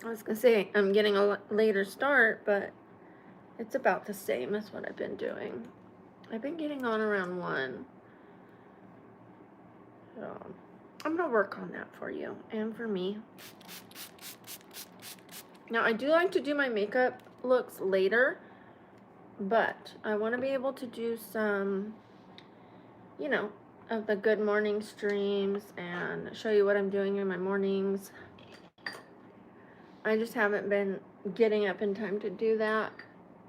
I was gonna say I'm getting a later start, but it's about the same as what I've been doing. I've been getting on around 1. So I'm gonna work on that for you and for me. Now I do like to do my makeup looks later, but I want to be able to do some, you know, of the good morning streams and show you what I'm doing in my mornings. I just haven't been getting up in time to do that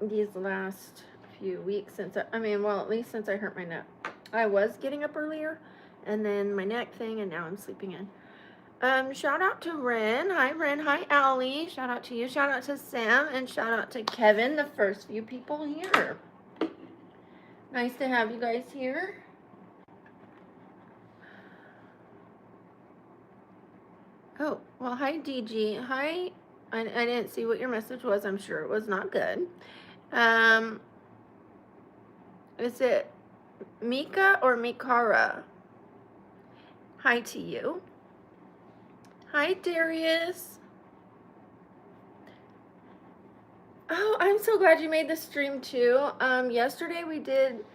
these last few weeks since well, at least since I hurt my neck. I was getting up earlier, and then my neck thing, and now I'm sleeping in. Shout out to Ren. Hi, Ren. Hi, Allie. Shout out to you. Shout out to Sam, and shout out to Kevin, the first few people here. Nice to have you guys here. Oh, well, hi, DG. Hi. I didn't see what your message was. I'm sure it was not good. Is it Mika or Mikara? Hi to you. Hi, Darius. Oh, I'm so glad you made the stream too. Yesterday we did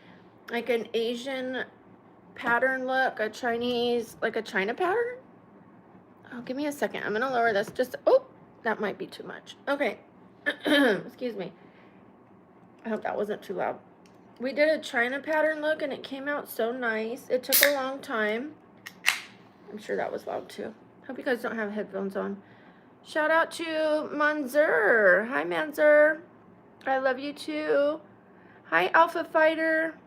like an Asian pattern look, a Chinese, like a China pattern. Oh, give me a second. I'm gonna lower this just, oh, that might be too much. Okay. Excuse me. I hope that wasn't too loud. We did a China pattern look and it came out so nice. It took a long time. I'm sure that was loud too. Hope you guys don't have headphones on. Shout out to Manzur. Hi, Manzur. I love you too. Hi, Alpha Fighter.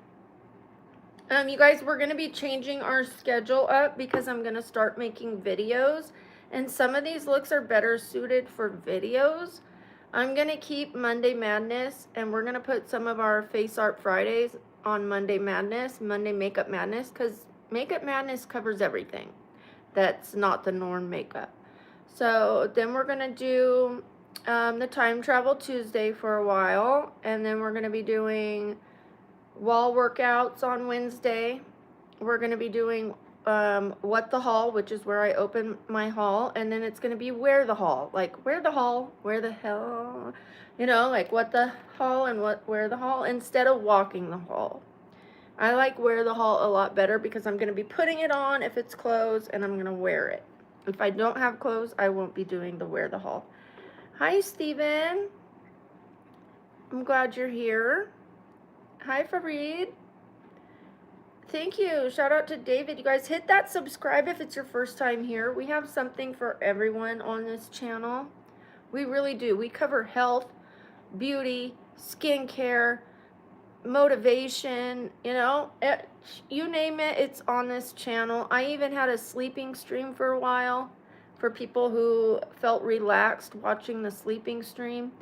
You guys, we're going to be changing our schedule up because I'm going to start making videos. And some of these looks are better suited for videos. I'm going to keep Monday Madness, and we're going to put some of our Face Art Fridays on Monday Madness, Monday Makeup Madness, because Makeup Madness covers everything. That's not the norm makeup. So then we're going to do the Time Travel Tuesday for a while, and then we're going to be doing wall workouts on Wednesday. We're going to be doing What the Haul, which is where I open my haul, and then it's going to be Where the Haul, like where the haul, where the hell, like what the haul and where the haul, instead of walking the haul. I like Wear the Haul a lot better because I'm going to be putting it on if it's clothes, and I'm going to wear it. If I don't have clothes, I won't be doing the Wear the Haul. Hi, Steven. I'm glad you're here. Hi, Fareed. Thank you. Shout out to David. You guys hit that subscribe if it's your first time here. We have something for everyone on this channel. We really do. We cover health, beauty, skincare, motivation, you name it, it's on this channel. I even had a sleeping stream for a while for people who felt relaxed watching the sleeping stream.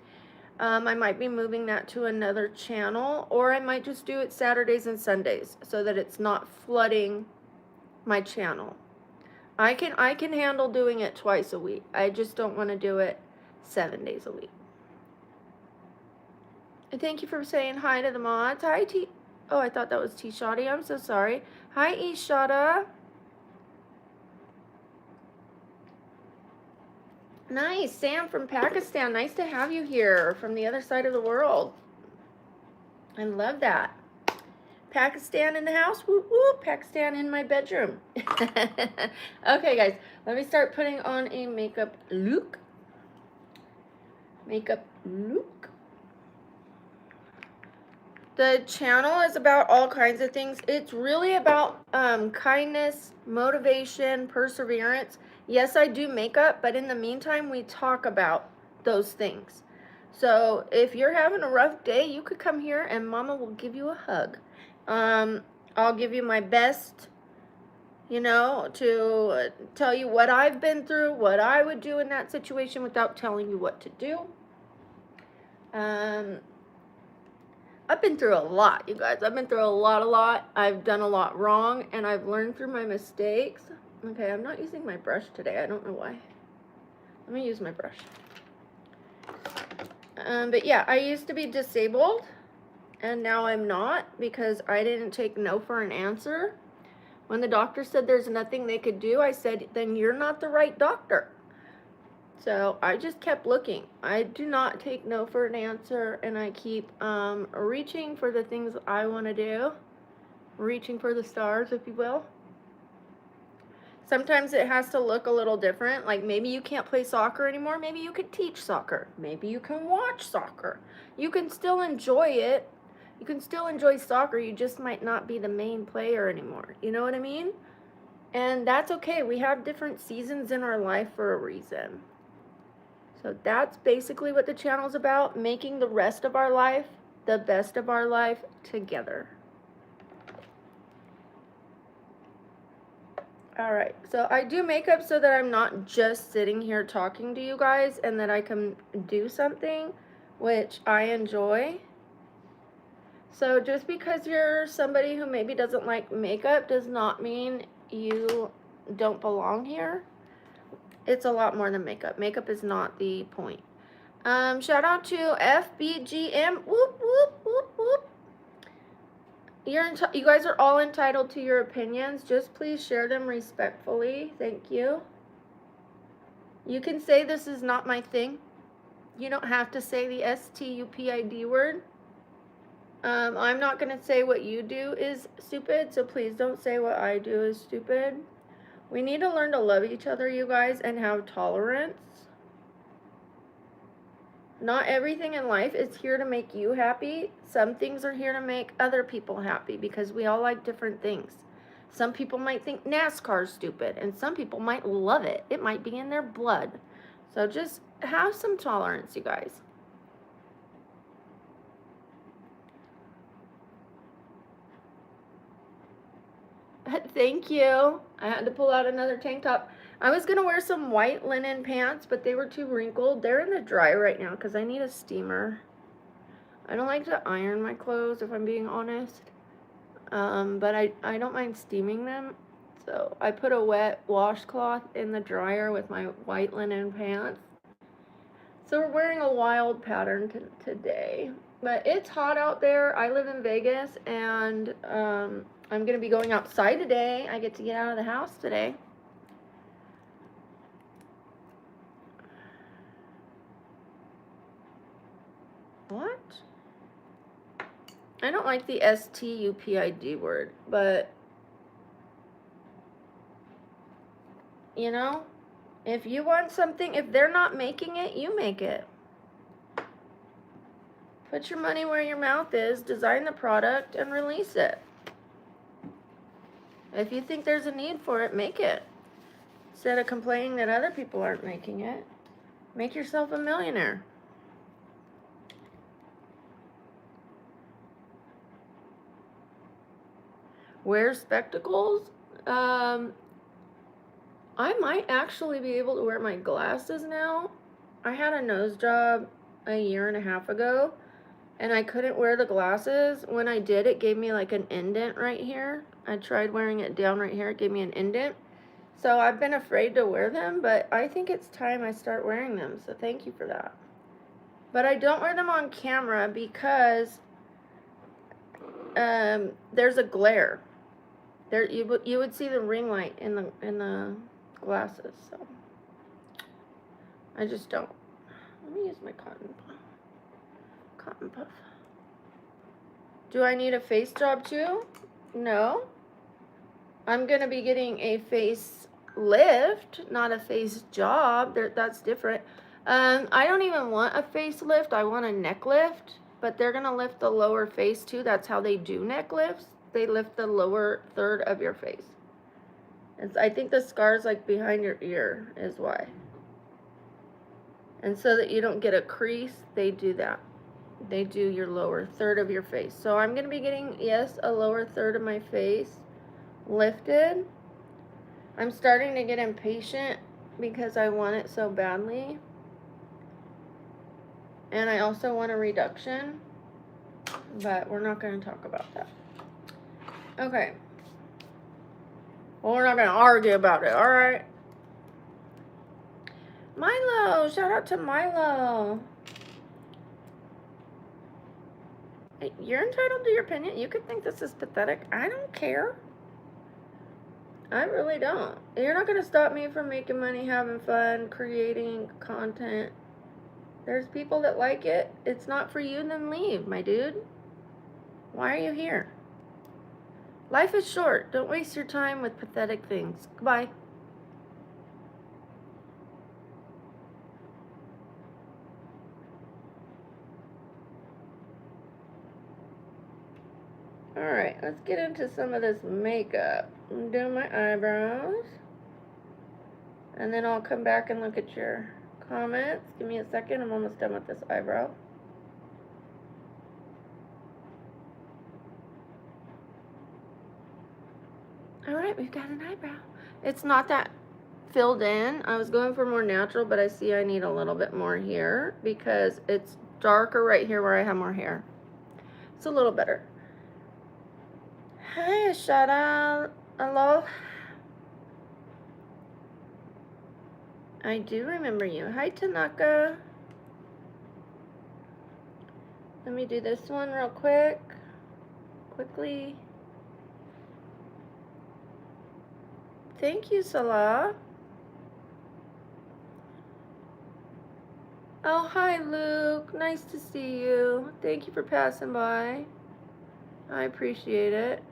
I might be moving that to another channel, or I might just do it Saturdays and Sundays so that it's not flooding my channel. I can handle doing it twice a week. I just don't want to do it 7 days a week. And thank you for saying hi to the mods. Hi, T. Oh, I thought that was T-Shotty. I'm so sorry. Hi, Ishada. Nice. Sam from Pakistan. Nice to have you here from the other side of the world. I love that. Pakistan in the house. Whoop, whoop. Pakistan in my bedroom. Okay, guys. Let me start putting on a makeup look. Makeup look. The channel is about all kinds of things. It's really about kindness, motivation, perseverance. Yes, I do makeup, but in the meantime, we talk about those things. So if you're having a rough day, you could come here and Mama will give you a hug. I'll give you my best, to tell you what I've been through, what I would do in that situation without telling you what to do. I've been through a lot, you guys. I've been through a lot. I've done a lot wrong, and I've learned through my mistakes. Okay, I'm not using my brush today. I don't know why. Let me use my brush. But yeah, I used to be disabled, and now I'm not because I didn't take no for an answer. When the doctor said there's nothing they could do, I said, then you're not the right doctor. So I just kept looking. I do not take no for an answer, and I keep reaching for the things I want to do, reaching for the stars, if you will. Sometimes it has to look a little different. Like maybe you can't play soccer anymore. Maybe you could teach soccer. Maybe you can watch soccer. You can still enjoy it. You can still enjoy soccer. You just might not be the main player anymore. You know what I mean? And that's okay. We have different seasons in our life for a reason. So that's basically what the channel's about, making the rest of our life the best of our life together. All right, so I do makeup so that I'm not just sitting here talking to you guys, and that I can do something which I enjoy. So just because you're somebody who maybe doesn't like makeup does not mean you don't belong here. It's a lot more than makeup. Makeup is not the point. Shout out to FBGM. Whoop, whoop, whoop, whoop. You guys are all entitled to your opinions. Just please share them respectfully. Thank you. You can say this is not my thing. You don't have to say the STUPID word. I'm not going to say what you do is stupid, so please don't say what I do is stupid. We need to learn to love each other, you guys, and have tolerance. Not everything in life is here to make you happy. Some things are here to make other people happy because we all like different things. Some people might think NASCAR is stupid, and some people might love it. It might be in their blood. So just have some tolerance, you guys. Thank you. I had to pull out another tank top. I was going to wear some white linen pants, but they were too wrinkled. They're in the dryer right now because I need a steamer. I don't like to iron my clothes, if I'm being honest. But I don't mind steaming them. So I put a wet washcloth in the dryer with my white linen pants. So we're wearing a wild pattern today. But it's hot out there. I live in Vegas, and I'm going to be going outside today. I get to get out of the house today. What? I don't like the STUPID word, but, you know, if you want something, if they're not making it, you make it. Put your money where your mouth is, design the product, and release it. If you think there's a need for it, make it. Instead of complaining that other people aren't making it, make yourself a millionaire. Wear spectacles? I might actually be able to wear my glasses now. I had a nose job a year and a half ago, and I couldn't wear the glasses. When I did, it gave me like an indent right here. I tried wearing it down right here. It gave me an indent. So I've been afraid to wear them, but I think it's time I start wearing them. So thank you for that. But I don't wear them on camera because there's a glare. There you would see the ring light in the glasses. So I just don't. Let me use my cotton puff. Do I need a face job too? No. I'm gonna be getting a face lift, not a face job. That's different. I don't even want a facelift. I want a neck lift, but they're gonna lift the lower face too. That's how they do neck lifts. They lift the lower third of your face. And I think the scar's like behind your ear is why. And so that you don't get a crease, they do that. They do your lower third of your face. So I'm gonna be getting, yes, a lower third of my face lifted. I'm starting to get impatient because I want it so badly. And I also want a reduction, but we're not going to talk about that. Okay. Well, we're not going to argue about it, all right? Milo, shout out to Milo. You're entitled to your opinion. You could think this is pathetic. I don't care. I really don't. You're not going to stop me from making money, having fun, creating content. There's people that like it. It's not for you, then leave, my dude. Why are you here? Life is short. Don't waste your time with pathetic things. Goodbye. Alright, let's get into some of this makeup. I'm doing my eyebrows. And then I'll come back and look at your comments. Give me a second. I'm almost done with this eyebrow. Alright, we've got an eyebrow. It's not that filled in. I was going for more natural, but I see I need a little bit more here because it's darker right here where I have more hair. It's a little better. Hi, Ashada. Hello. I do remember you. Hi, Tanaka. Let me do this one real quickly. Thank you, Salah. Oh, hi, Luke. Nice to see you. Thank you for passing by. I appreciate it.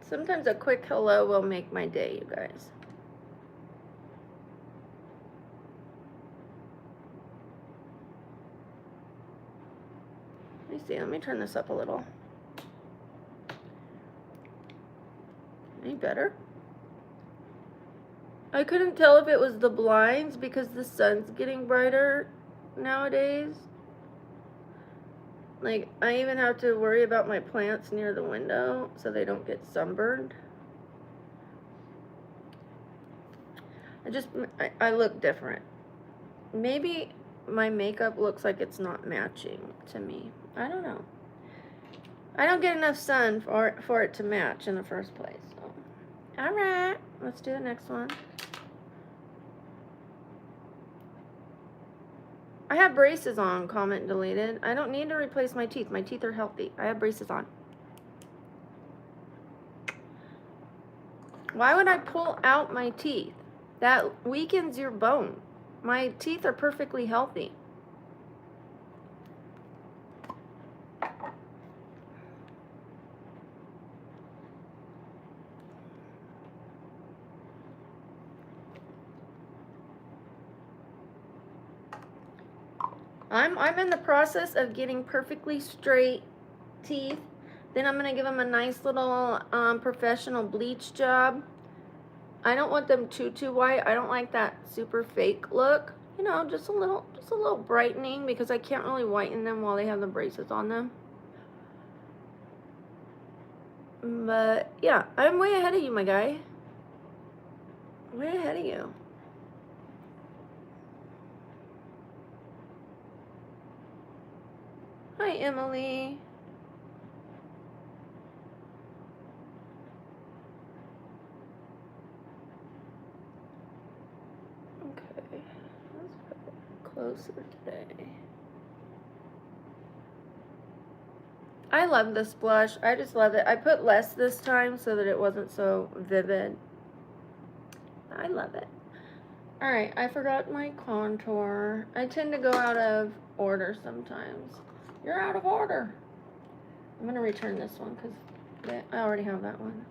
Sometimes a quick hello will make my day, you guys. Let me see. Let me turn this up a little. Any better? I couldn't tell if it was the blinds because the sun's getting brighter nowadays. Like, I even have to worry about my plants near the window so they don't get sunburned. I look different. Maybe my makeup looks like it's not matching to me. I don't know. I don't get enough sun for it to match in the first place. So. All right, let's do the next one. I have braces on, comment deleted. I don't need to replace my teeth. My teeth are healthy. I have braces on. Why would I pull out my teeth? That weakens your bone. My teeth are perfectly healthy. I'm in the process of getting perfectly straight teeth. Then I'm gonna give them a nice little professional bleach job. I don't want them too white. I don't like that super fake look. You know, just a little brightening because I can't really whiten them while they have the braces on them. But yeah, I'm way ahead of you, my guy. Way ahead of you. Hi, Emily. Okay, let's put it closer today. I love this blush. I just love it. I put less this time so that it wasn't so vivid. I love it. Alright, I forgot my contour. I tend to go out of order sometimes. You're out of order. I'm going to return this one because I already have that one.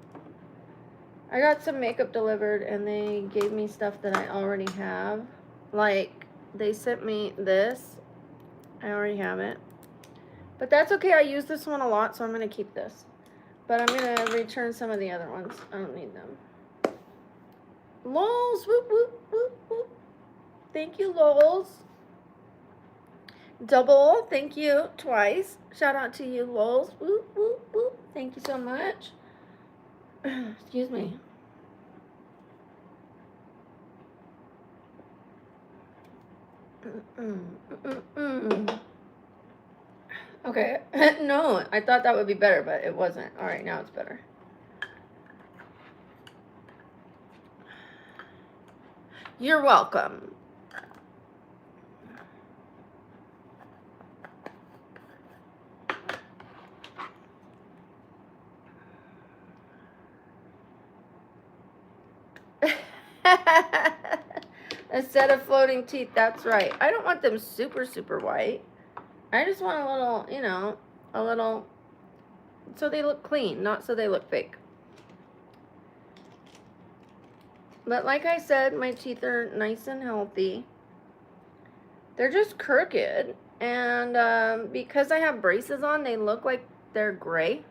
I got some makeup delivered and they gave me stuff that I already have. Like, they sent me this. I already have it. But that's okay. I use this one a lot, so I'm going to keep this. But I'm going to return some of the other ones. I don't need them. Lols, whoop, whoop, whoop, whoop. Thank you, Lols. Double, thank you, twice. Shout out to you, Lols. Whoop, whoop, whoop. Thank you so much. Excuse me. Okay, no, I thought that would be better, but it wasn't. All right, now it's better. You're welcome. A set of floating teeth, that's right. I don't want them super, super white. I just want a little, you know, a little, so they look clean, not so they look fake. But like I said, my teeth are nice and healthy. They're just crooked. And because I have braces on, they look like they're gray.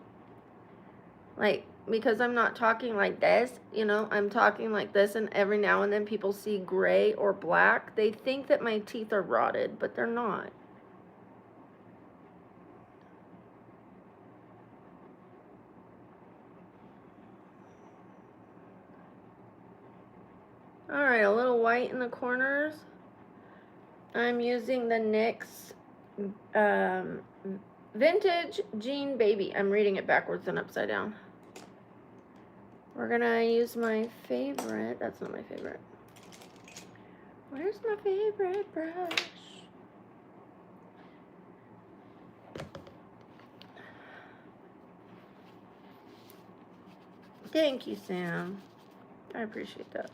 Like, because I'm not talking like this, you know, I'm talking like this, and every now and then people see gray or black. They think that my teeth are rotted, but they're not. All right, a little white in the corners. I'm using the NYX Vintage Jean Baby. I'm reading it backwards and upside down. We're gonna use my favorite. That's not my favorite. Where's my favorite brush? Thank you, Sam. I appreciate that.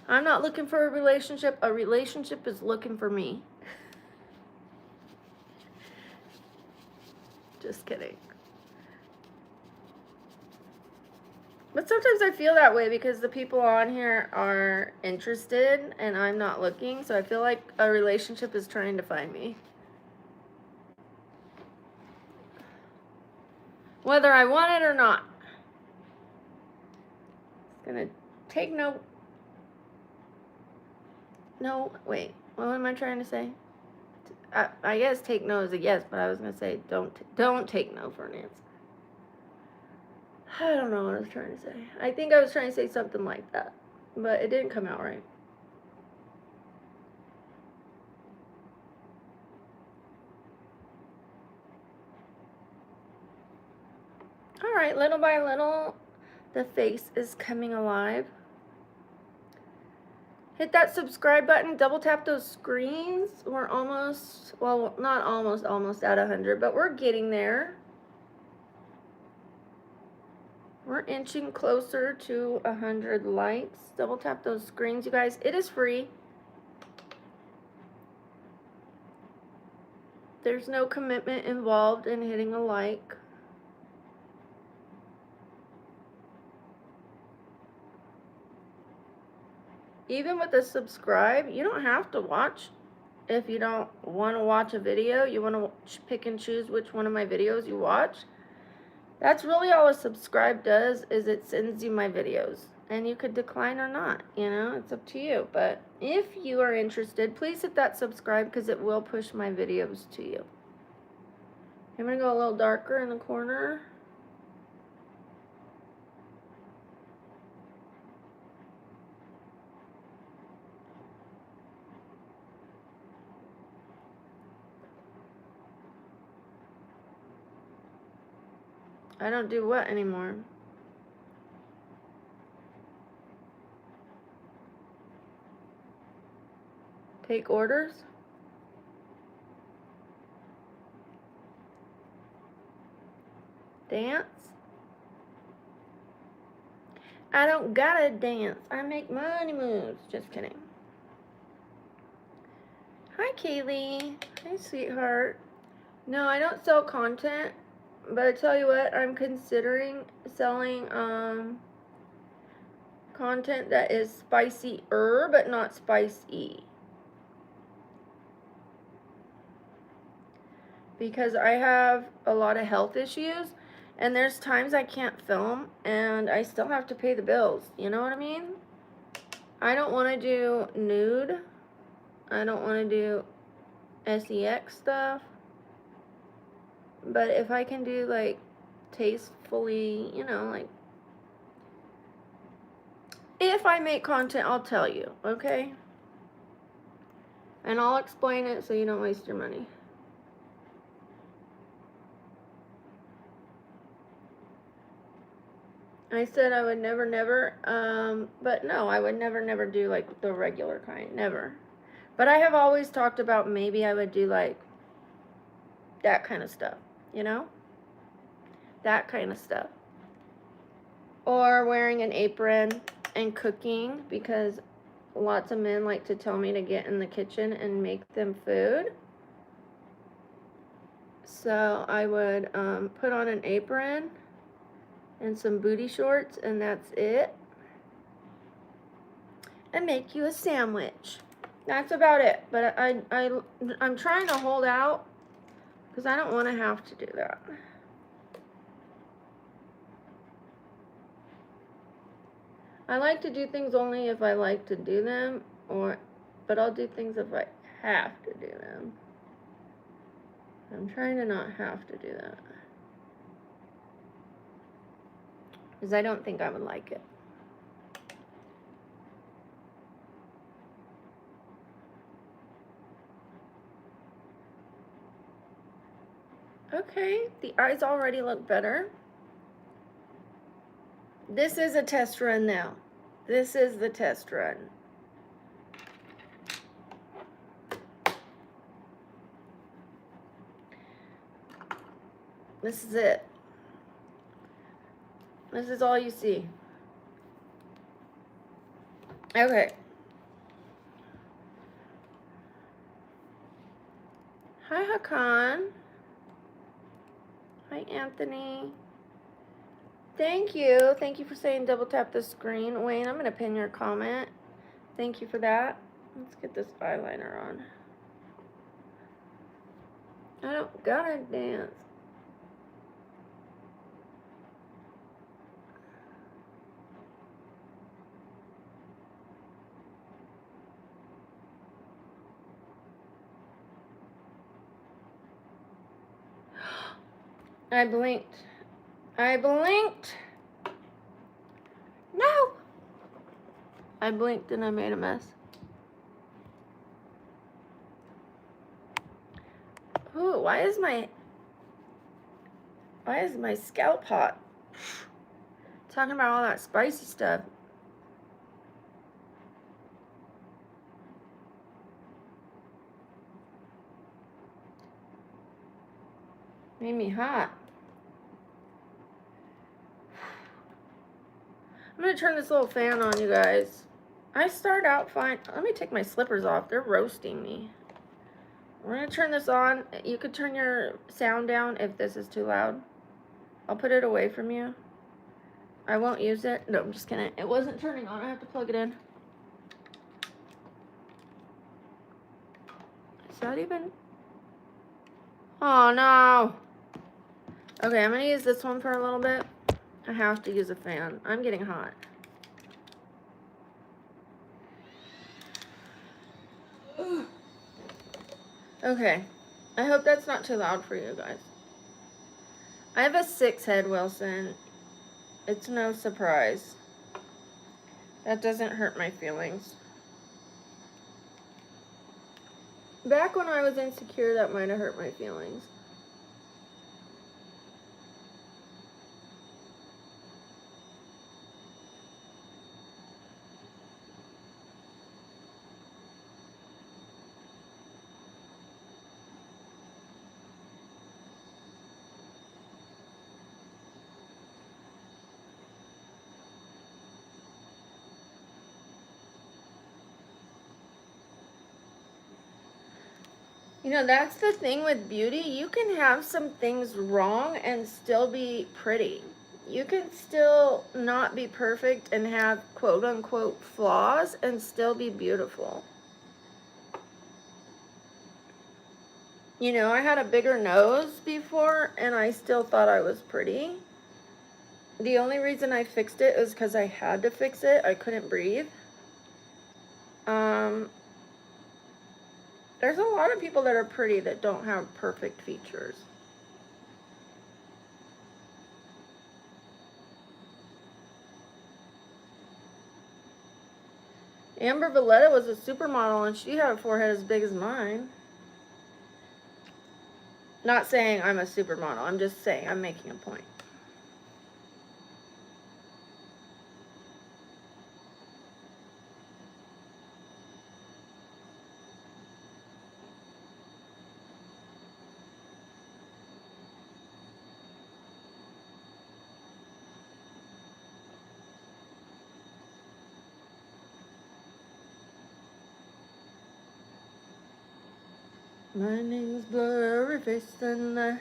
I'm not looking for a relationship. A relationship is looking for me. Just kidding. But sometimes I feel that way because the people on here are interested and I'm not looking. So I feel like a relationship is trying to find me. Whether I want it or not. It's gonna take no, wait. What am I trying to say? I guess take no is a yes, but I was gonna say don't take no for an answer. I don't know what I was trying to say. I think I was trying to say something like that, but it didn't come out right. All right, little by little, the face is coming alive. Hit that subscribe button, double tap those screens. We're almost, well, not almost at 100, but we're getting there. We're inching closer to 100 likes. Double tap those screens, you guys. It is free. There's no commitment involved in hitting a like. Even with a subscribe, you don't have to watch. If you don't want to watch a video, you want to pick and choose which one of my videos you watch. That's really all a subscribe does, is it sends you my videos. And you could decline or not, you know, it's up to you. But if you are interested, please hit that subscribe because it will push my videos to you. I'm going to go a little darker in the corner. I don't do what anymore? Take orders? Dance? I don't gotta dance. I make money moves. Just kidding. Hi, Kaylee. Hi, sweetheart. No, I don't sell content, but I tell you what, I'm considering selling content that is spicy-er, but not spicy. Because I have a lot of health issues, and there's times I can't film, and I still have to pay the bills. You know what I mean? I don't want to do nude. I don't want to do sex stuff. But if I can do, like, tastefully, you know, like, if I make content, I'll tell you, okay? And I'll explain it so you don't waste your money. I said I would never, but no, I would never do, like, the regular kind, never. But I have always talked about maybe I would do, like, that kind of stuff, you know? That kind of stuff. or wearing an apron and cooking, because lots of men like to tell me to get in the kitchen and make them food. So I would put on an apron and some booty shorts, and that's it, and make you a sandwich. That's about it. But I'm trying to hold out because I don't want to have to do that. I like to do things only if I like to do them, but I'll do things if I have to do them. I'm trying to not have to do that, because I don't think I would like it. Okay, the eyes already look better. This is a test run now. This is the test run. This is it. This is all you see. Okay. Hi, Hakan. Hi, Anthony. Thank you. Thank you for saying double tap the screen. Wayne, I'm going to pin your comment. Thank you for that. Let's get this eyeliner on. I don't gotta dance. I blinked. I blinked. No! I blinked and I made a mess. Ooh, why is my scalp hot? Talking about all that spicy stuff. Made me hot. I'm gonna turn this little fan on, you guys. I start out fine. Let me take my slippers off. They're roasting me. We're gonna turn this on. You could turn your sound down if this is too loud. I'll put it away from you. I won't use it. No, I'm just kidding. It wasn't turning on. I have to plug it in. Is that even? Oh no. Okay, I'm gonna use this one for a little bit. I have to use a fan. I'm getting hot. Okay. I hope that's not too loud for you guys. I have a 6 head, Wilson. It's no surprise. That doesn't hurt my feelings. Back when I was insecure, that might have hurt my feelings. You know, that's the thing with beauty. You can have some things wrong and still be pretty. You can still not be perfect and have quote unquote flaws and still be beautiful. You know, I had a bigger nose before and I still thought I was pretty. The only reason I fixed it was because I had to fix it. I couldn't breathe. There's a lot of people that are pretty that don't have perfect features. Amber Valletta was a supermodel and she had a forehead as big as mine. Not saying I'm a supermodel. I'm just saying I'm making a point. My name's Blurry Face and I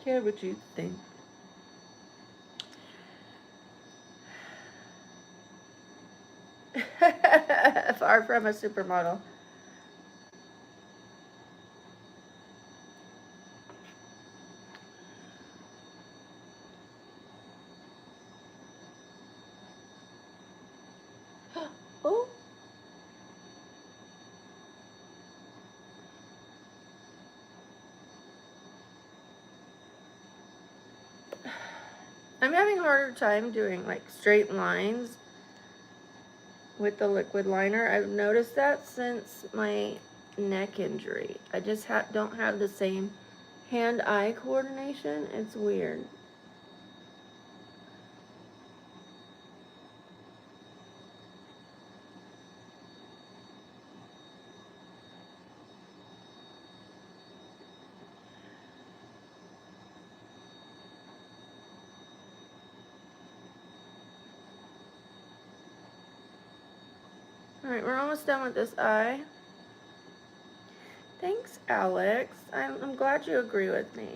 care what you think. Far from a supermodel. Oh. I'm having a harder time doing like straight lines with the liquid liner. I've noticed that since my neck injury. I just don't have the same hand-eye coordination. It's weird. Alright, we're almost done with this eye. Thanks, Alex. I'm glad you agree with me.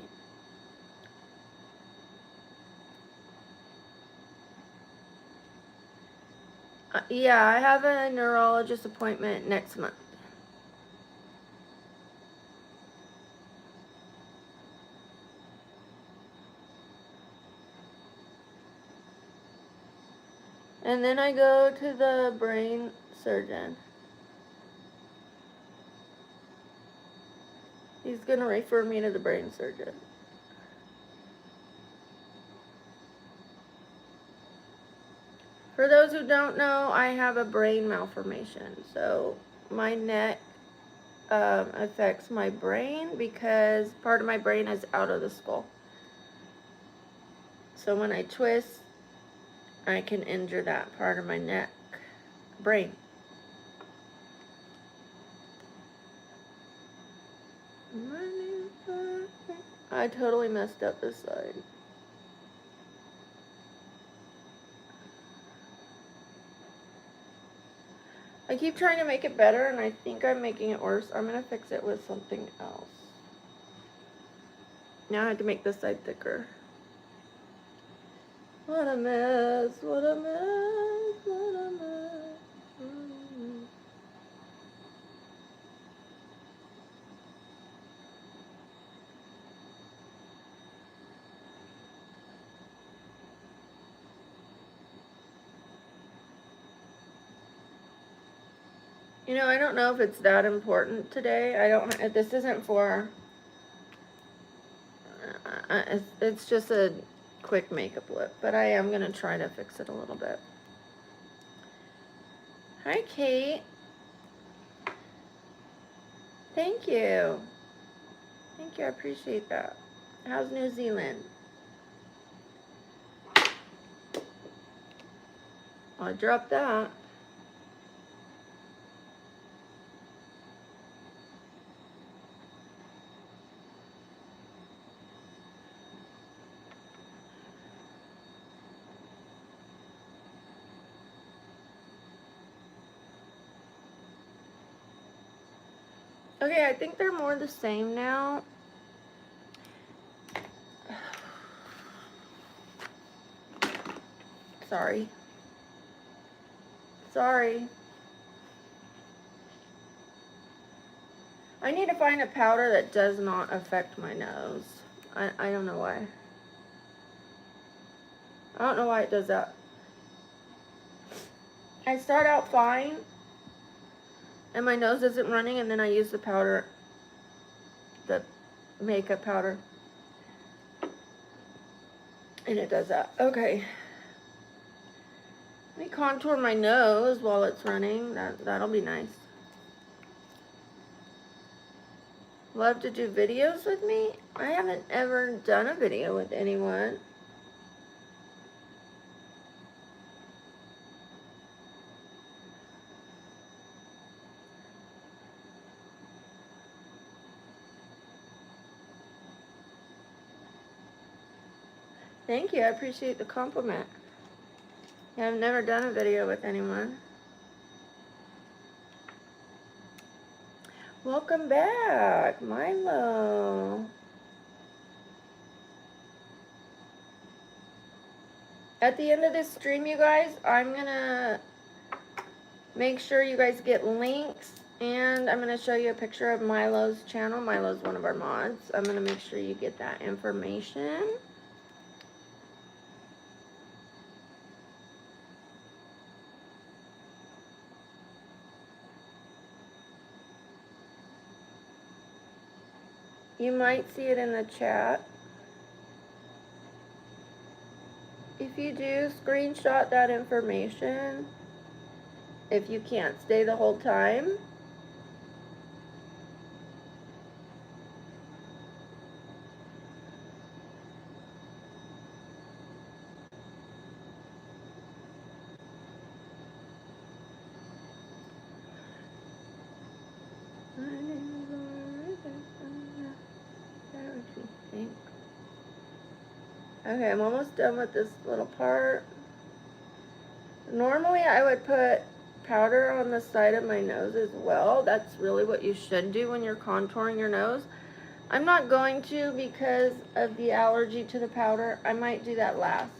Yeah, I have a neurologist appointment next month. And then I go to the brain surgeon. He's going to refer me to the brain surgeon. For those who don't know, I have a brain malformation. So my neck affects my brain because part of my brain is out of the skull. So when I twist, I can injure that part of my neck, brain. I totally messed up this side. I keep trying to make it better, and I think I'm making it worse. I'm going to fix it with something else. Now I have to make this side thicker. What a mess, what a mess, what a mess. You know, I don't know if it's that important today. This isn't for, it's just a quick makeup look, but I am going to try to fix it a little bit. Hi, Kate. Thank you. Thank you, I appreciate that. How's New Zealand? I dropped that. Okay, I think they're more the same now. Sorry. Sorry. I need to find a powder that does not affect my nose. I don't know why. I don't know why it does that. I start out fine, and my nose isn't running, and then I use the powder, the makeup powder, and it does that. Okay. Let me contour my nose while it's running. That'll be nice. Love to do videos with me? I haven't ever done a video with anyone. Thank you, I appreciate the compliment. Yeah, I've never done a video with anyone. Welcome back, Milo. At the end of this stream, you guys, I'm gonna make sure you guys get links, and I'm gonna show you a picture of Milo's channel. Milo's one of our mods. I'm gonna make sure you get that information. You might see it in the chat. If you do, screenshot that information. If you can't stay the whole time. Okay, I'm almost done with this little part. Normally I would put powder on the side of my nose as well. That's really what you should do when you're contouring your nose. I'm not going to because of the allergy to the powder. I might do that last.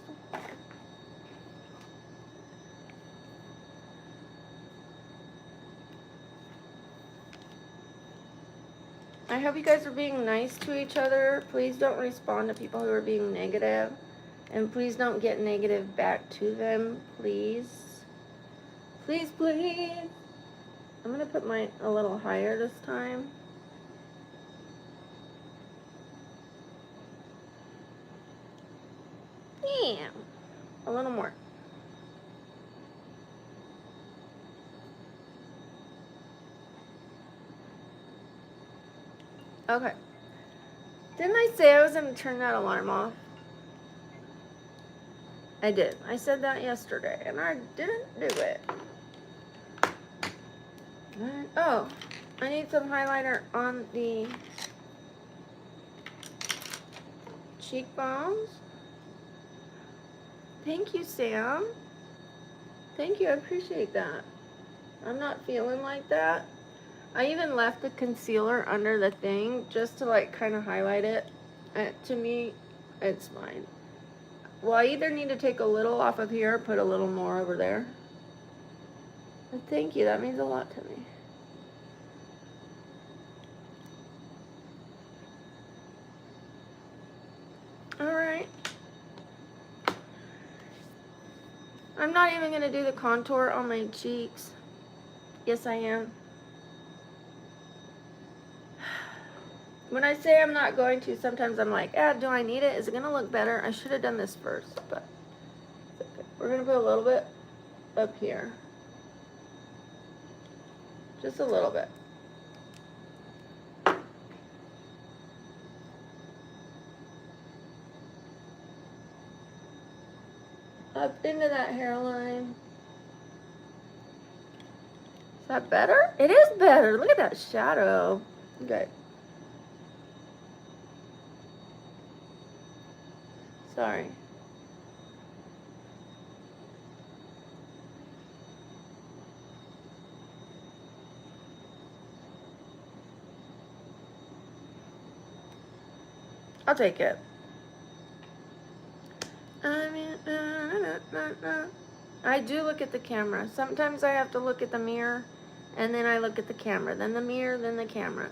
I hope you guys are being nice to each other. Please don't respond to people who are being negative. And please don't get negative back to them, please. Please, please. I'm going to put mine a little higher this time. Yeah. A little more. Okay. Didn't I say I was going to turn that alarm off? I did. I said that yesterday, and I didn't do it. Oh, I need some highlighter on the cheekbones. Thank you, Sam. Thank you. I appreciate that. I'm not feeling like that. I even left the concealer under the thing just to like kind of highlight it. To me, it's fine. Well, I either need to take a little off of here or put a little more over there. But thank you. That means a lot to me. Alright. I'm not even going to do the contour on my cheeks. Yes, I am. When I say I'm not going to, sometimes I'm like, do I need it? Is it going to look better? I should have done this first, but it's okay. We're going to put a little bit up here. Just a little bit. Up into that hairline. Is that better? It is better. Look at that shadow. Okay. Sorry. I'll take it. I do look at the camera. Sometimes I have to look at the mirror, and then I look at the camera, then the mirror, then the camera.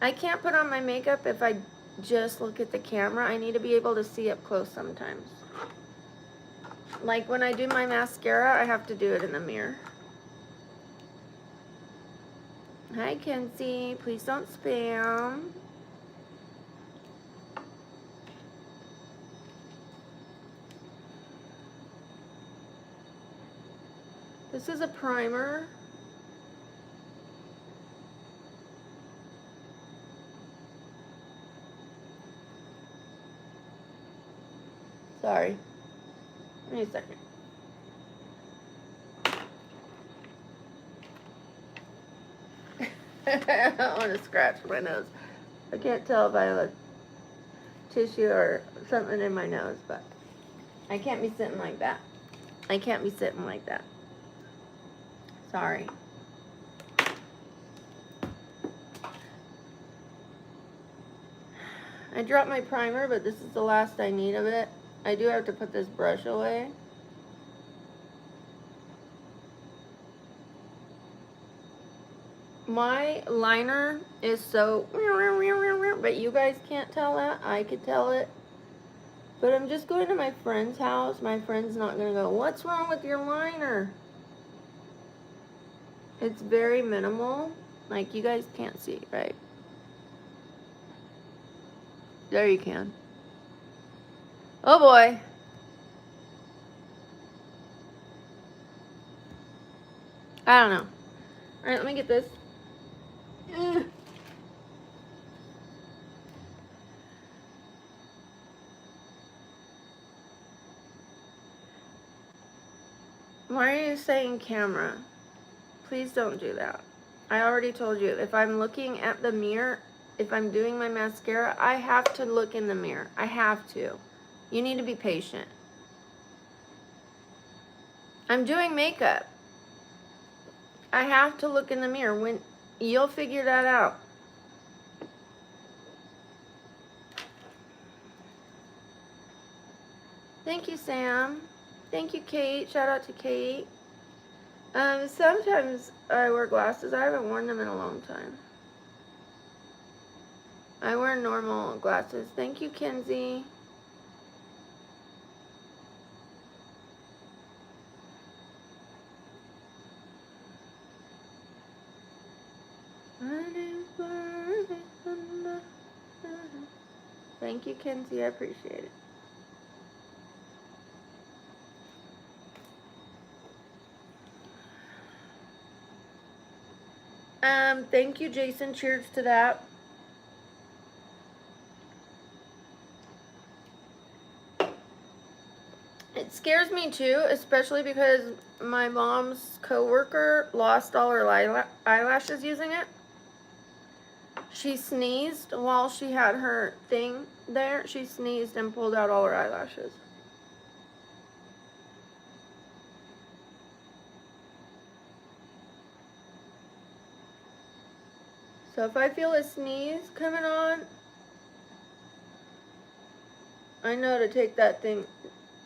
I can't put on my makeup if I just look at the camera. I need to be able to see up close sometimes. Like when I do my mascara, I have to do it in the mirror. Hi, Kenzie. Please don't spam. This is a primer. Sorry. Give me a second. I don't want to scratch my nose. I can't tell if I have a tissue or something in my nose, but I can't be sitting like that. I can't be sitting like that. Sorry. I dropped my primer, but this is the last I need of it. I do have to put this brush away. My liner is so, but you guys can't tell that. I could tell it. But I'm just going to my friend's house. My friend's not going to go, what's wrong with your liner? It's very minimal. Like, you guys can't see, right? There you can. Oh boy. I don't know. Alright, let me get this. Why are you saying camera? Please don't do that. I already told you, if I'm looking at the mirror, if I'm doing my mascara, I have to look in the mirror. I have to. You need to be patient. I'm doing makeup. I have to look in the mirror. When you'll figure that out. Thank you, Sam. Thank you, Kate. Shout out to Kate. Sometimes I wear glasses. I haven't worn them in a long time. I wear normal glasses. Thank you, Kenzie. Thank you, Kenzie. I appreciate it. Thank you, Jason. Cheers to that. It scares me too, especially because my mom's coworker lost all her eyelashes using it. She sneezed while she had her thing there. She sneezed and pulled out all her eyelashes. So if I feel a sneeze coming on, I know to take that thing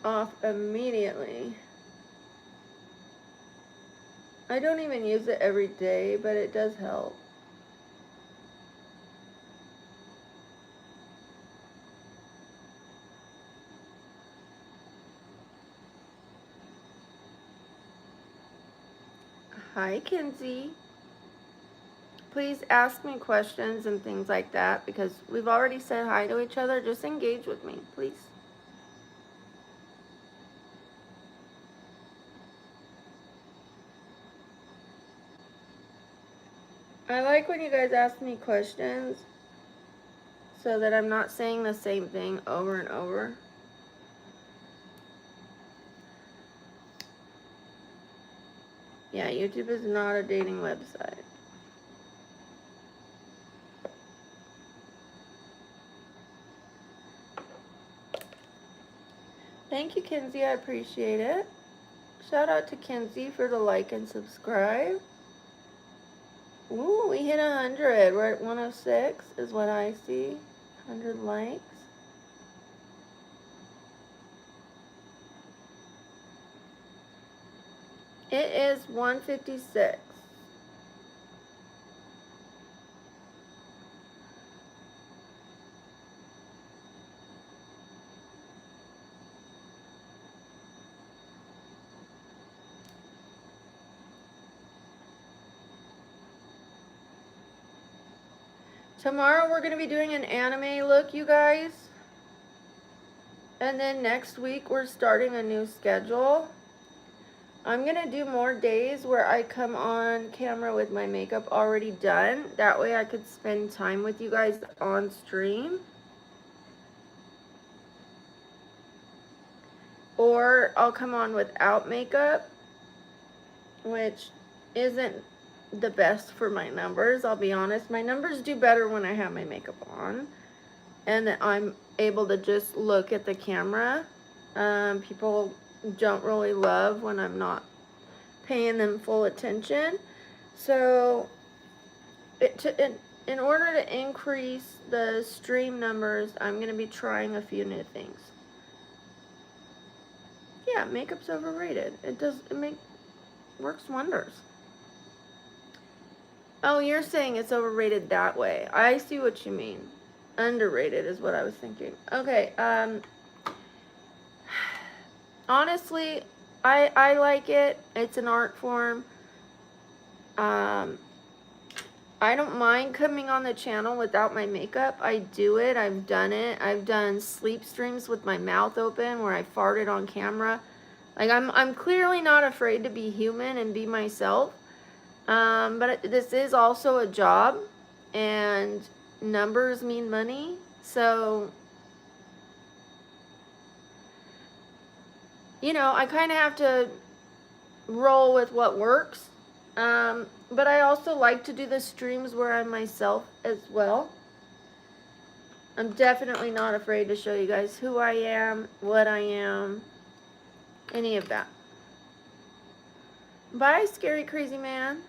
off immediately. I don't even use it every day, but it does help. Hi, Kenzie. Please ask me questions and things like that because we've already said hi to each other. Just engage with me, please. I like when you guys ask me questions so that I'm not saying the same thing over and over. Yeah, YouTube is not a dating website. Thank you, Kenzie. I appreciate it. Shout out to Kenzie for the like and subscribe. Ooh, we hit 100. We're at 106 is what I see. 100 likes. It is 156. Tomorrow we're going to be doing an anime look, you guys. And then next week we're starting a new schedule. I'm going to do more days where I come on camera with my makeup already done. That way I could spend time with you guys on stream. Or I'll come on without makeup, which isn't the best for my numbers, I'll be honest. My numbers do better when I have my makeup on and that I'm able to just look at the camera. People don't really love when I'm not paying them full attention. So in order to increase the stream numbers, I'm going to be trying a few new things. Yeah, makeup's overrated. It works wonders. Oh, you're saying it's overrated that way. I see what you mean. Underrated is what I was thinking. Okay, honestly, I like it. It's an art form. I don't mind coming on the channel without my makeup. I do it. I've done it. I've done sleep streams with my mouth open where I farted on camera. Like, I'm clearly not afraid to be human and be myself. But this is also a job, and numbers mean money. So, you know, I kind of have to roll with what works. But I also like to do the streams where I'm myself as well. I'm definitely not afraid to show you guys who I am, what I am, any of that. Bye, scary crazy man.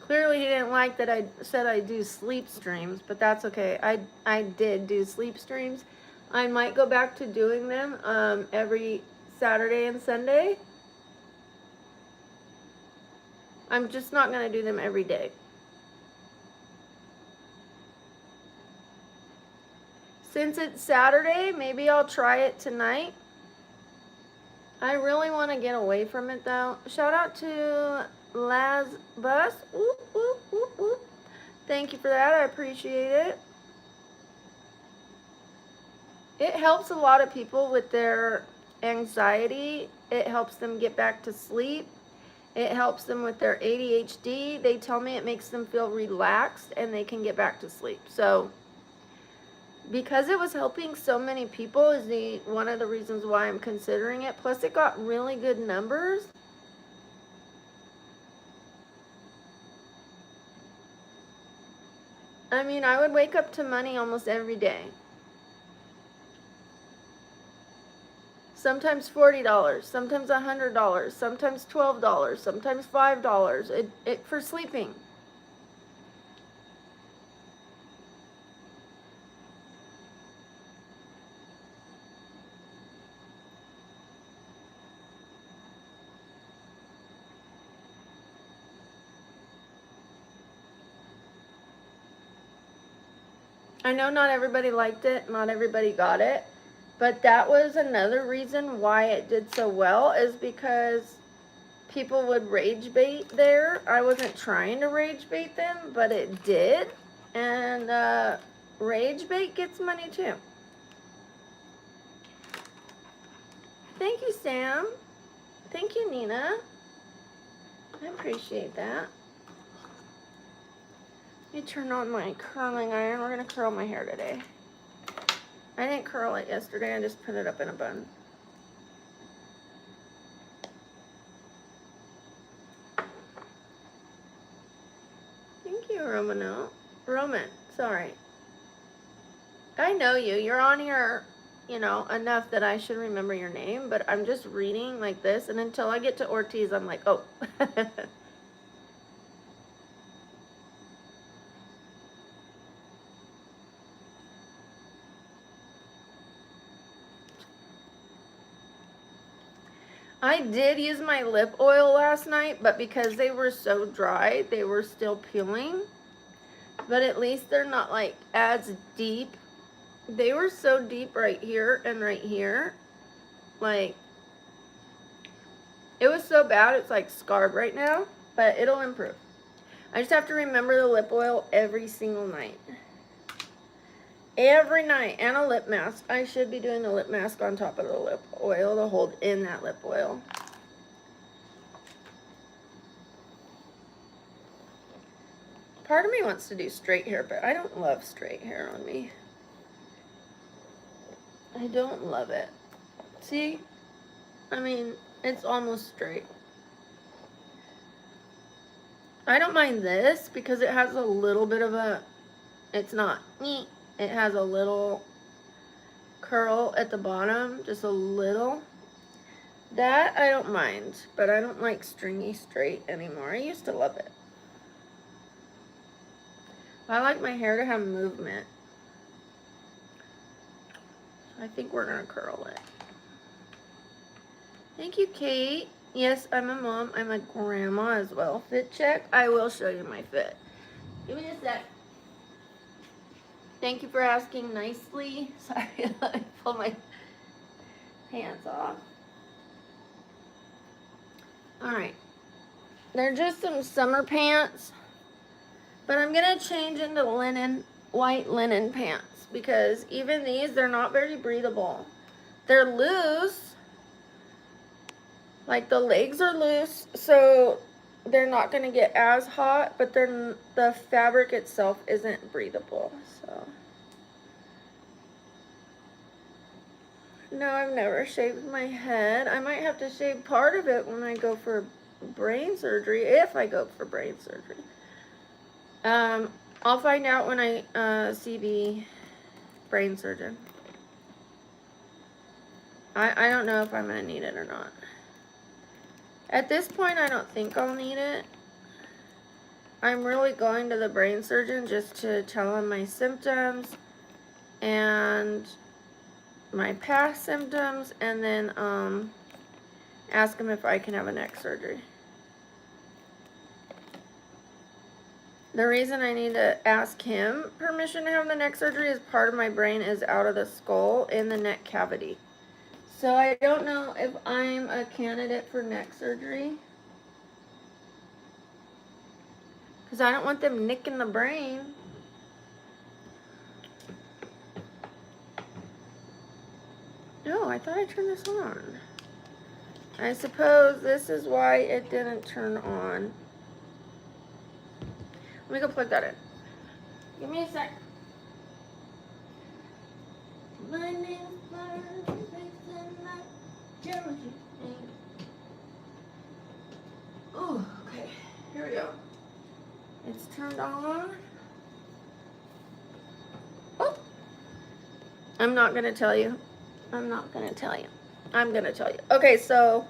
Clearly he didn't like that I said I do sleep streams, but that's okay. I did do sleep streams. I might go back to doing them every Saturday and Sunday. I'm just not going to do them every day. Since it's Saturday, maybe I'll try it tonight. I really want to get away from it though. Shout out to Laz Bus. Ooh, ooh, ooh, ooh. Thank you for that. I appreciate it. It helps a lot of people with their anxiety. It helps them get back to sleep. It helps them with their ADHD. They tell me it makes them feel relaxed and they can get back to sleep. So because it was helping so many people is one of the reasons why I'm considering it. Plus it got really good numbers. I mean, I would wake up to money almost every day. Sometimes $40, sometimes $100, sometimes $12, sometimes $5. It for sleeping. I know not everybody liked it, not everybody got it, but that was another reason why it did so well, is because people would rage bait there. I wasn't trying to rage bait them, but it did. And rage bait gets money too. Thank you, Sam. Thank you, Nina. I appreciate that. Let me turn on my curling iron. We're going to curl my hair today. I didn't curl it yesterday. I just put it up in a bun. Thank you, Romano. Roman, sorry. I know you. You're on here, you know, enough that I should remember your name, but I'm just reading like this, and until I get to Ortiz, I'm like, oh. I did use my lip oil last night, but because they were so dry, they were still peeling. But at least they're not like as deep. They were so deep right here and right here. Like, it was so bad, it's like scarred right now, but it'll improve. I just have to remember the lip oil every single night. Every night, and a lip mask. I should be doing the lip mask on top of the lip oil to hold in that lip oil. Part of me wants to do straight hair, but I don't love straight hair on me. I don't love it. See? I mean, it's almost straight. I don't mind this because it has a little bit of a, it's not, it has a little curl at the bottom, just a little. That I don't mind, but I don't like stringy straight anymore. I used to love it. I like my hair to have movement. I think we're gonna curl it. Thank you, Kate. Yes, I'm a mom. I'm a grandma as well. Fit check. I will show you my fit. Give me a sec. Thank you for asking nicely. Sorry, let me pull my pants off. All right. They're just some summer pants, but I'm gonna change into linen, white linen pants, because even these, they're not very breathable. They're loose, like the legs are loose, so they're not gonna get as hot, but then the fabric itself isn't breathable, so. No, I've never shaved my head. I might have to shave part of it when I go for brain surgery, if I go for brain surgery. I'll find out when I see the brain surgeon. I don't know if I'm gonna need it or not. At this point, I don't think I'll need it. I'm really going to the brain surgeon just to tell him my symptoms and my past symptoms, and then ask him if I can have a neck surgery. The reason I need to ask him permission to have the neck surgery is part of my brain is out of the skull in the neck cavity. So I don't know if I'm a candidate for neck surgery, because I don't want them nicking the brain. No, I thought I turned this on. I suppose this is why it didn't turn on. Let me go plug that in. Give me a sec. My name's Oh, okay. Here we go. It's turned on. Oh. I'm not going to tell you. I'm not going to tell you. I'm going to tell you. Okay, so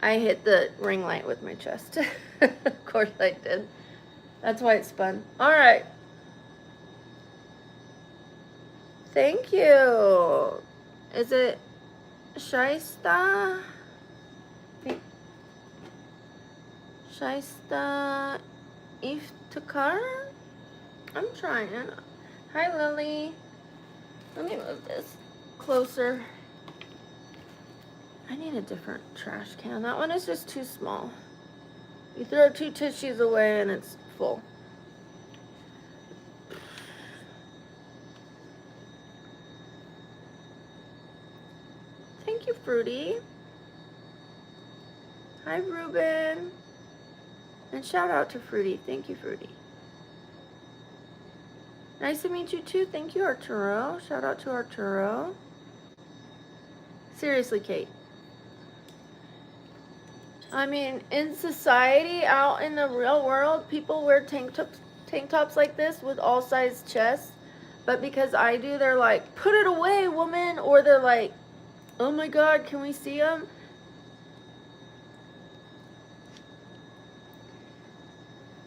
I hit the ring light with my chest. Of course I did. That's why it spun. All right. Thank you. Is it Shaista? Shaista Iftikhar? I'm trying. Hi, Lily. Let me move this closer. I need a different trash can. That one is just too small. You throw 2 tissues away and it's full. Thank you, Fruity. Hi, Ruben. And shout out to Fruity. Thank you, Fruity. Nice to meet you too. Thank you, Arturo. Shout out to Arturo. Seriously, Kate. I mean, in society, out in the real world, people wear tank tops like this with all size chests. But because I do, they're like, put it away, woman. Or they're like, oh my God, can we see them?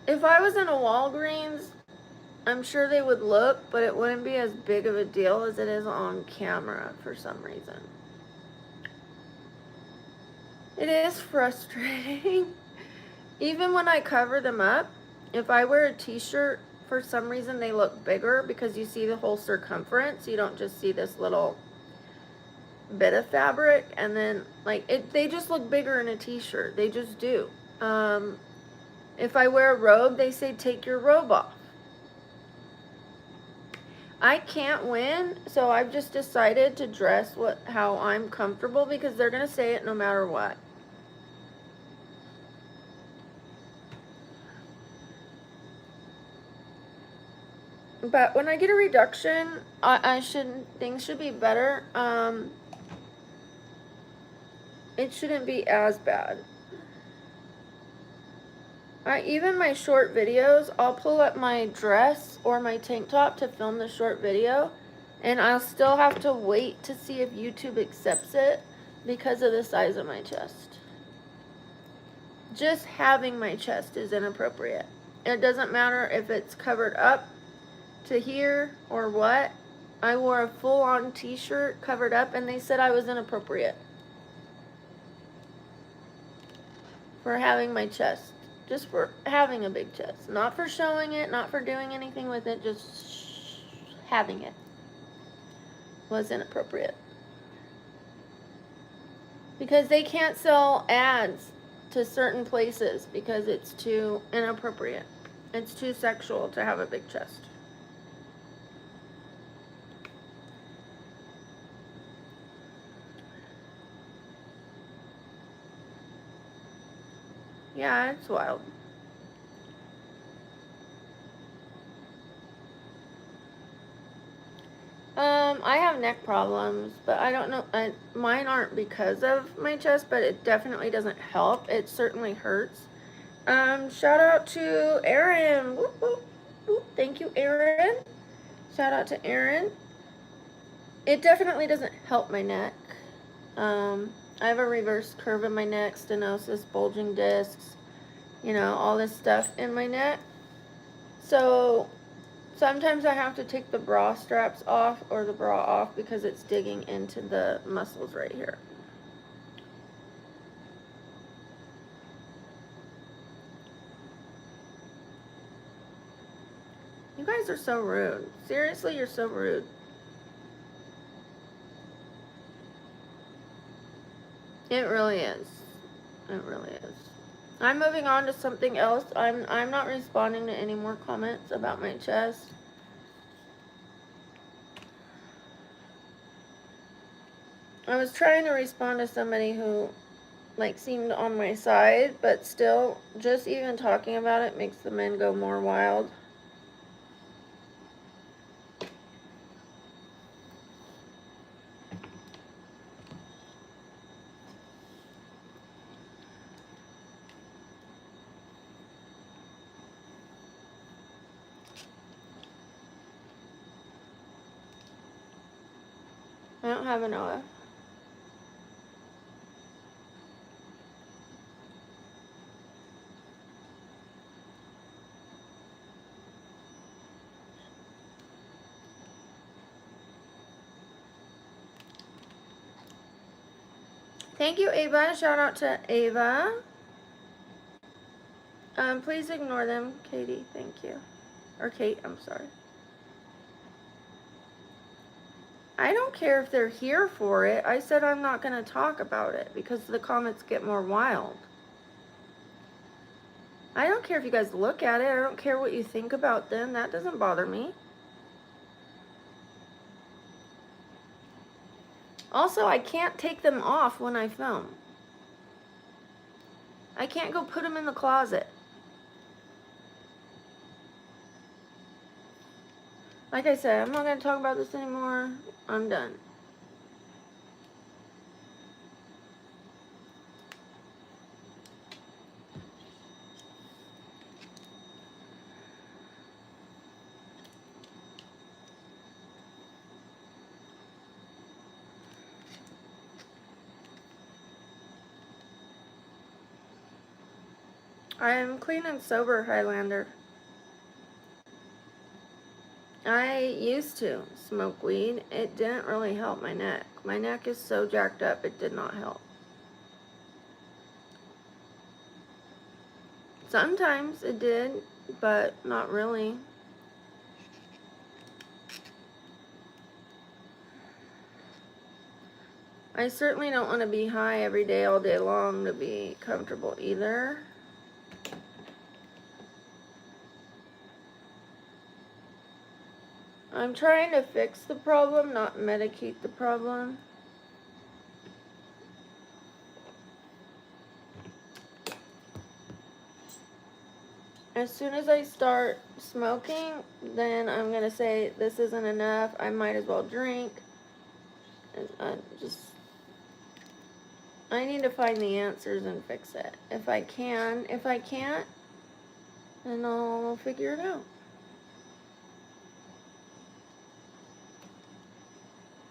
If I was in a Walgreens, I'm sure they would look, but it wouldn't be as big of a deal as it is on camera for some reason. It is frustrating. Even when I cover them up, if I wear a t-shirt, for some reason they look bigger because you see the whole circumference. You don't just see this little bit of fabric, and then like they just look bigger in a t-shirt. They just do. If I wear a robe, they say take your robe off. I can't win, so I've just decided to dress how I'm comfortable, because they're gonna say it no matter what. But when I get a reduction, things should be better. It shouldn't be as bad. Even my short videos, I'll pull up my dress or my tank top to film the short video, and I'll still have to wait to see if YouTube accepts it because of the size of my chest. Just having my chest is inappropriate. It doesn't matter if it's covered up to here or what. I wore a full-on t-shirt covered up, and they said I was inappropriate for having my chest. Just for having a big chest. Not for showing it, not for doing anything with it, just having it was inappropriate. Because they can't sell ads to certain places because it's too inappropriate. It's too sexual to have a big chest. Yeah, it's wild. I have neck problems, but I don't know. Mine aren't because of my chest, but it definitely doesn't help. It certainly hurts. Shout out to Erin. Whoop, whoop, whoop. Thank you, Erin. Shout out to Erin. It definitely doesn't help my neck. I have a reverse curve in my neck, stenosis, bulging discs, you know, all this stuff in my neck. So sometimes I have to take the bra straps off or the bra off because it's digging into the muscles right here. You guys are so rude. Seriously, you're so rude. It really is. It really is. I'm moving on to something else. I'm not responding to any more comments about my chest. I was trying to respond to somebody who like seemed on my side, but still just even talking about it makes the men go more wild. I don't have an OF. Thank you, Ava. Shout out to Ava. Please ignore them, Katie. Thank you. Or Kate, I'm sorry. I don't care if they're here for it. I said I'm not going to talk about it because the comments get more wild. I don't care if you guys look at it. I don't care what you think about them. That doesn't bother me. Also, I can't take them off when I film. I can't go put them in the closet. Like I said, I'm not going to talk about this anymore. I'm done. I am clean and sober, Highlander. I used to smoke weed. It didn't really help my neck. My neck is so jacked up, it did not help. Sometimes it did, but not really. I certainly don't want to be high every day, all day long to be comfortable either. I'm trying to fix the problem, not medicate the problem. As soon as I start smoking, then I'm going to say, this isn't enough, I might as well drink. And I need to find the answers and fix it. If I can. If I can't, and I'll figure it out.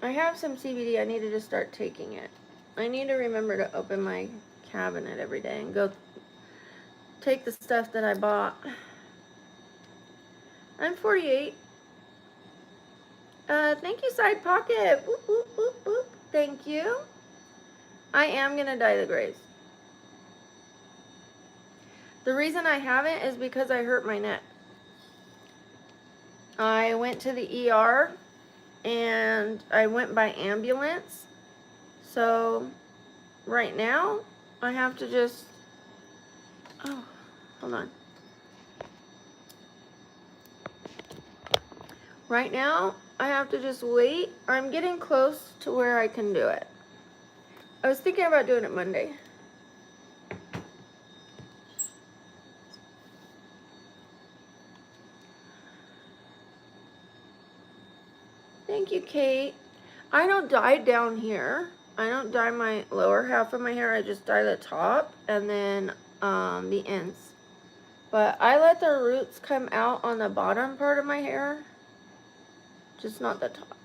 I have some CBD. I needed to start taking it. I need to remember to open my cabinet every day and go take the stuff that I bought. I'm 48. Thank you, Side Pocket. Whoop, whoop, whoop, whoop. Thank you. I am going to dye the grays. The reason I haven't is because I hurt my neck. I went to the ER and I went by ambulance. So right now I have to just, oh, hold on. Right now I have to just wait. I'm getting close to where I can do it. I was thinking about doing it Monday. Thank you, Kate. I don't dye down here. I don't dye my lower half of my hair. I just dye the top and then the ends. But I let the roots come out on the bottom part of my hair, just not the top.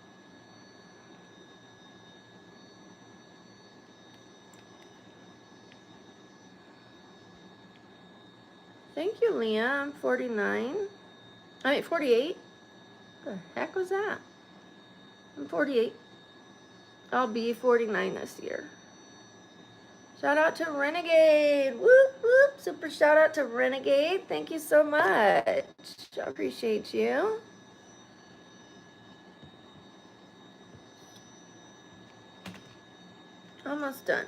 Thank you, Leah. I'm 49. I mean, 48. What the heck was that? I'm 48. I'll be 49 this year. Shout out to Renegade. Whoop, whoop. Super shout out to Renegade. Thank you so much. I appreciate you. Almost done.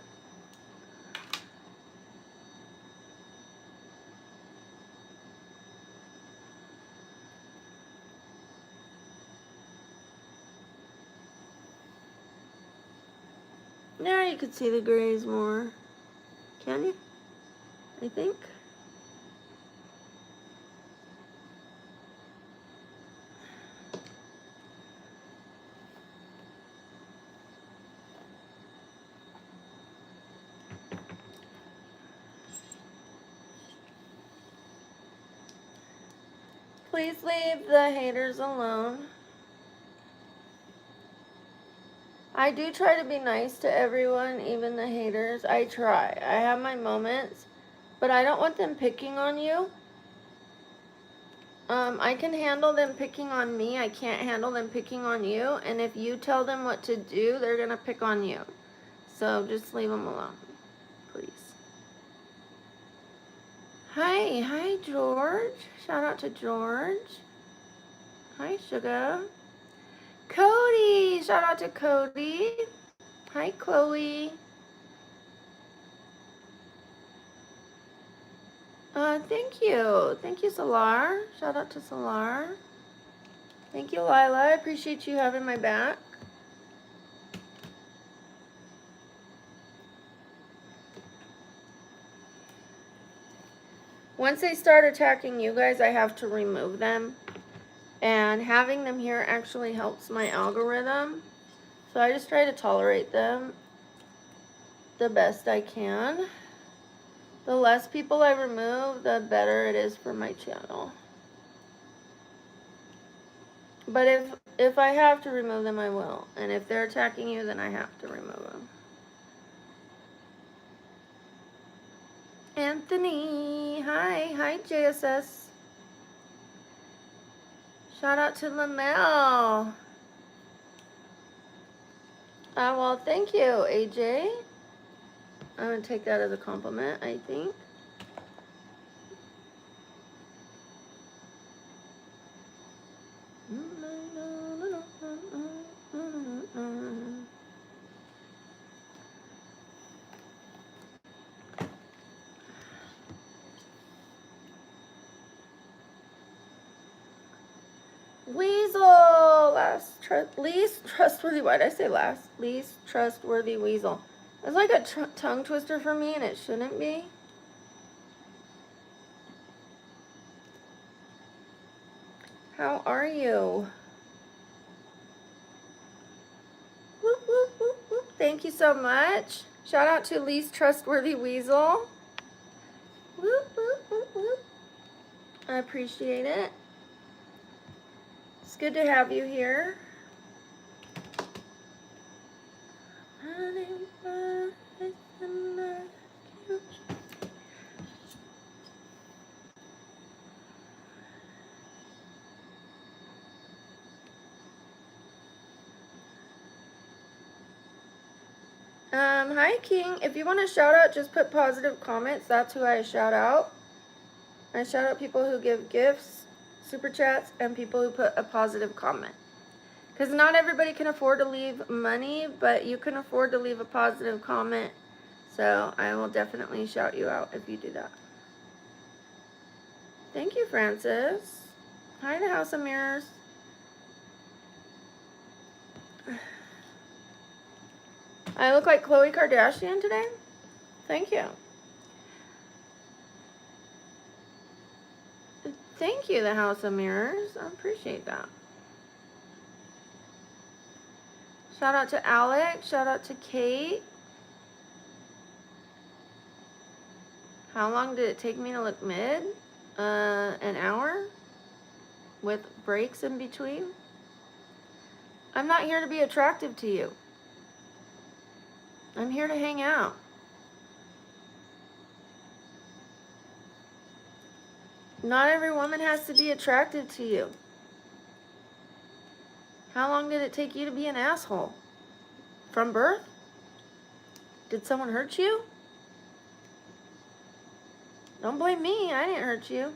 Now you can see the grays more. Can you? I think. Please leave the haters alone. I do try to be nice to everyone, even the haters. I try. I have my moments, but I don't want them picking on you. I can handle them picking on me. I can't handle them picking on you. And if you tell them what to do, they're going to pick on you. So just leave them alone, please. Hi, George. Shout out to George. Hi, Sugar. Cody. Shout out to Cody. Hi, Chloe. Thank you. Thank you, Solar. Shout out to Solar. Thank you, Lila. I appreciate you having my back. Once they start attacking you guys, I have to remove them. And having them here actually helps my algorithm. So I just try to tolerate them the best I can. The less people I remove, the better it is for my channel. But if I have to remove them, I will. And if they're attacking you, then I have to remove them. Anthony, hi JSS. Shout out to Lamel. Well, thank you, AJ. I'm gonna take that as a compliment, I think. Weasel, least trustworthy. Why did I say last? Least trustworthy weasel. It's like a tongue twister for me, and it shouldn't be. How are you? Whoop, whoop, whoop, whoop. Thank you so much. Shout out to least trustworthy weasel. Whoop, whoop, whoop, whoop. I appreciate it. It's good to have you here. Hi King. If you want to shout out, just put positive comments. That's who I shout out. I shout out people who give gifts, super chats, and people who put a positive comment. Because not everybody can afford to leave money, but you can afford to leave a positive comment. So I will definitely shout you out if you do that. Thank you, Francis. Hi to House of Mirrors. I look like Khloe Kardashian today? Thank you. Thank you, the House of Mirrors. I appreciate that. Shout out to Alex. Shout out to Kate. How long did it take me to look mid? An hour? With breaks in between? I'm not here to be attractive to you. I'm here to hang out. Not every woman has to be attracted to you. How long did it take you to be an asshole? From birth? Did someone hurt you? Don't blame me. I didn't hurt you.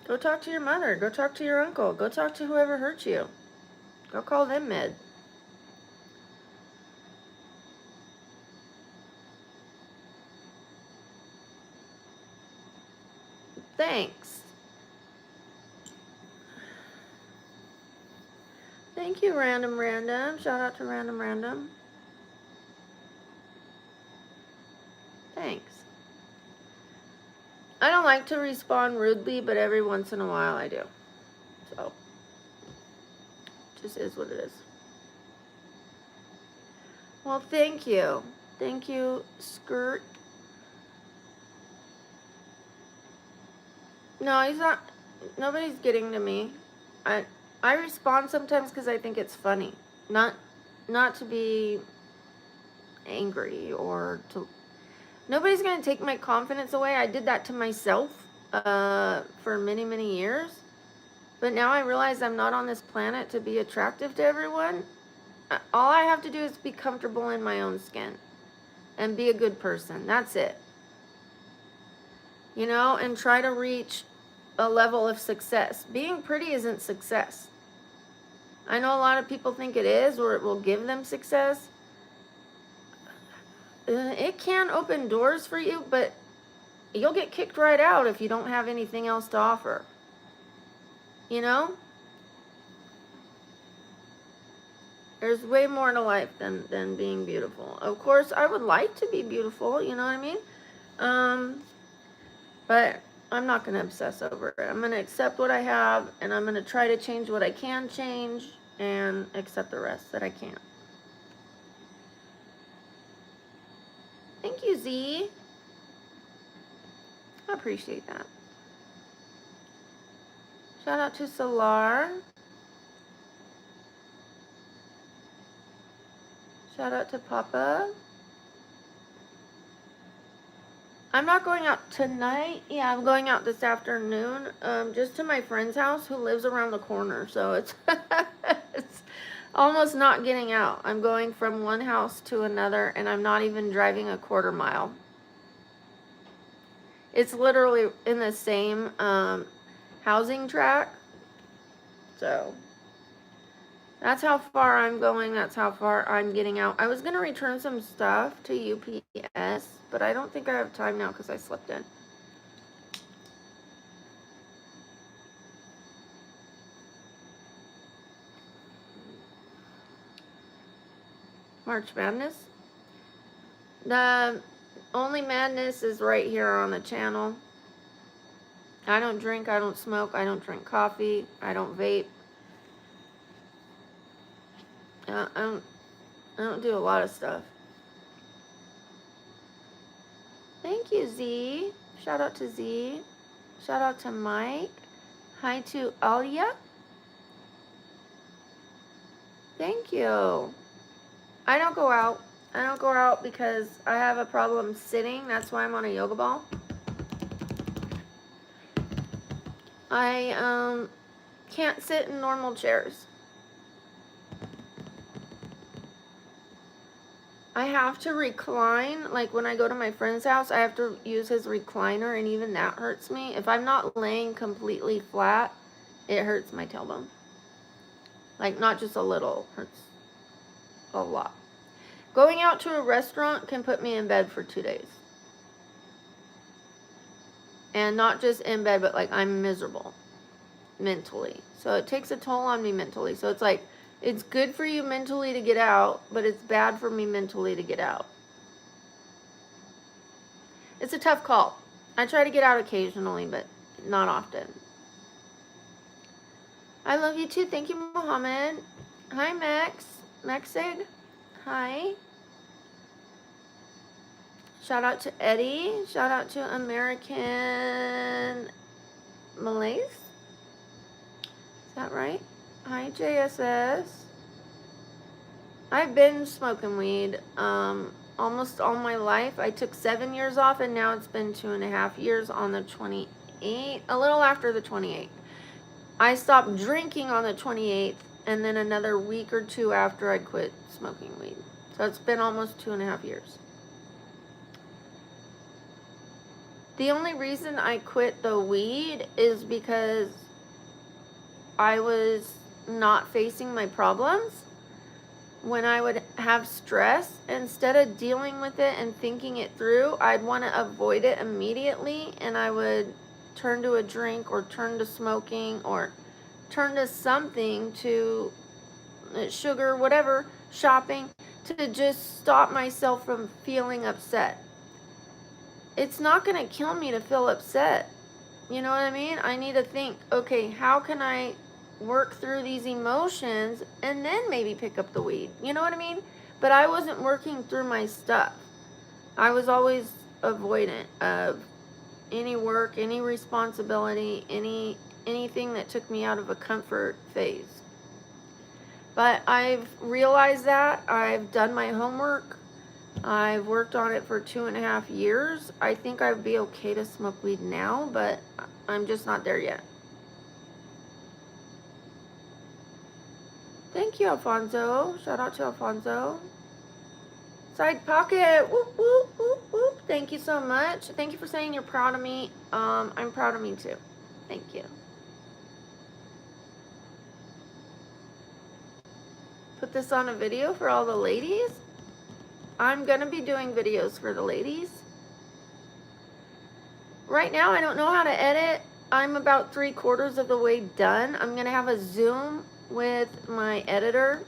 Go talk to your mother. Go talk to your uncle. Go talk to whoever hurt you. Go call them mid. Thanks. Thank you, Random Random. Shout out to Random Random. Thanks. I don't like to respond rudely, but every once in a while I do. So, just is what it is. Well, thank you. Thank you, Skirt. No, he's not. Nobody's getting to me. I respond sometimes because I think it's funny. Not to be angry or to... Nobody's going to take my confidence away. I did that to myself for many, many years. But now I realize I'm not on this planet to be attractive to everyone. All I have to do is be comfortable in my own skin and be a good person. That's it. You know, and try to reach a level of success. Being pretty isn't success. I know a lot of people think it is, or it will give them success. It can open doors for you, but you'll get kicked right out if you don't have anything else to offer. You know? There's way more to life than being beautiful. Of course, I would like to be beautiful, you know what I mean? But I'm not going to obsess over it. I'm going to accept what I have, and I'm going to try to change what I can change and accept the rest that I can't. Thank you, Z. I appreciate that. Shout out to Solar. Shout out to Papa. I'm not going out tonight. Yeah, I'm going out this afternoon, just to my friend's house who lives around the corner. So it's it's almost not getting out. I'm going from one house to another, and I'm not even driving a quarter mile. It's literally in the same housing tract. So that's how far I'm going. That's how far I'm getting out. I was going to return some stuff to UPS, but I don't think I have time now because I slept in. March Madness. The only madness is right here on the channel. I don't drink, I don't smoke, I don't drink coffee, I don't vape. I don't do a lot of stuff. Thank Thank you, Z. Shout out to Z. Shout out to Mike. Hi to Alia. Thank you. I don't go out. I don't go out because I have a problem sitting. That's why I'm on a yoga ball. I can't sit in normal chairs. I have to recline. Like when I go to my friend's house, I have to use his recliner, and even that hurts me. If I'm not laying completely flat, it hurts my tailbone. Like not just a little, hurts a lot. Going out to a restaurant can put me in bed for 2 days. And not just in bed, but like I'm miserable mentally. So it takes a toll on me mentally. So it's like, it's good for you mentally to get out, but it's bad for me mentally to get out. It's a tough call. I try to get out occasionally, but not often. I love you too. Thank you, Mohammed. Hi, Max. Mexig. Hi. Shout out to Eddie. Shout out to American Malays. Is that right? Hi, JSS. I've been smoking weed almost all my life. I took 7 years off, and now it's been 2.5 years on the 28th, a little after the 28th. I stopped drinking on the 28th, and then another week or two after I quit smoking weed. So it's been almost 2.5 years. The only reason I quit the weed is because I was not facing my problems. When I would have stress, instead of dealing with it and thinking it through, I'd want to avoid it immediately, and I would turn to a drink or turn to smoking or turn to something, to sugar, whatever, shopping, to just stop myself from feeling upset. It's not going to kill me to feel upset. You know what I mean? I need to think, okay, how can I work through these emotions and then maybe pick up the weed? You know what I mean? But I wasn't working through my stuff. I was always avoidant of any work, any responsibility, anything that took me out of a comfort phase. But I've realized that. I've done my homework. I've worked on it for 2.5 years. I think I'd be okay to smoke weed now, but I'm just not there yet. Thank you, Alfonso. Shout out to Alfonso. Side pocket. Whoop, whoop, whoop, whoop. Thank you so much. Thank you for saying you're proud of me. I'm proud of me too. Thank you. Put this on a video for all the ladies. I'm going to be doing videos for the ladies. Right now, I don't know how to edit. I'm about 3/4 of the way done. I'm going to have a Zoom with my editor,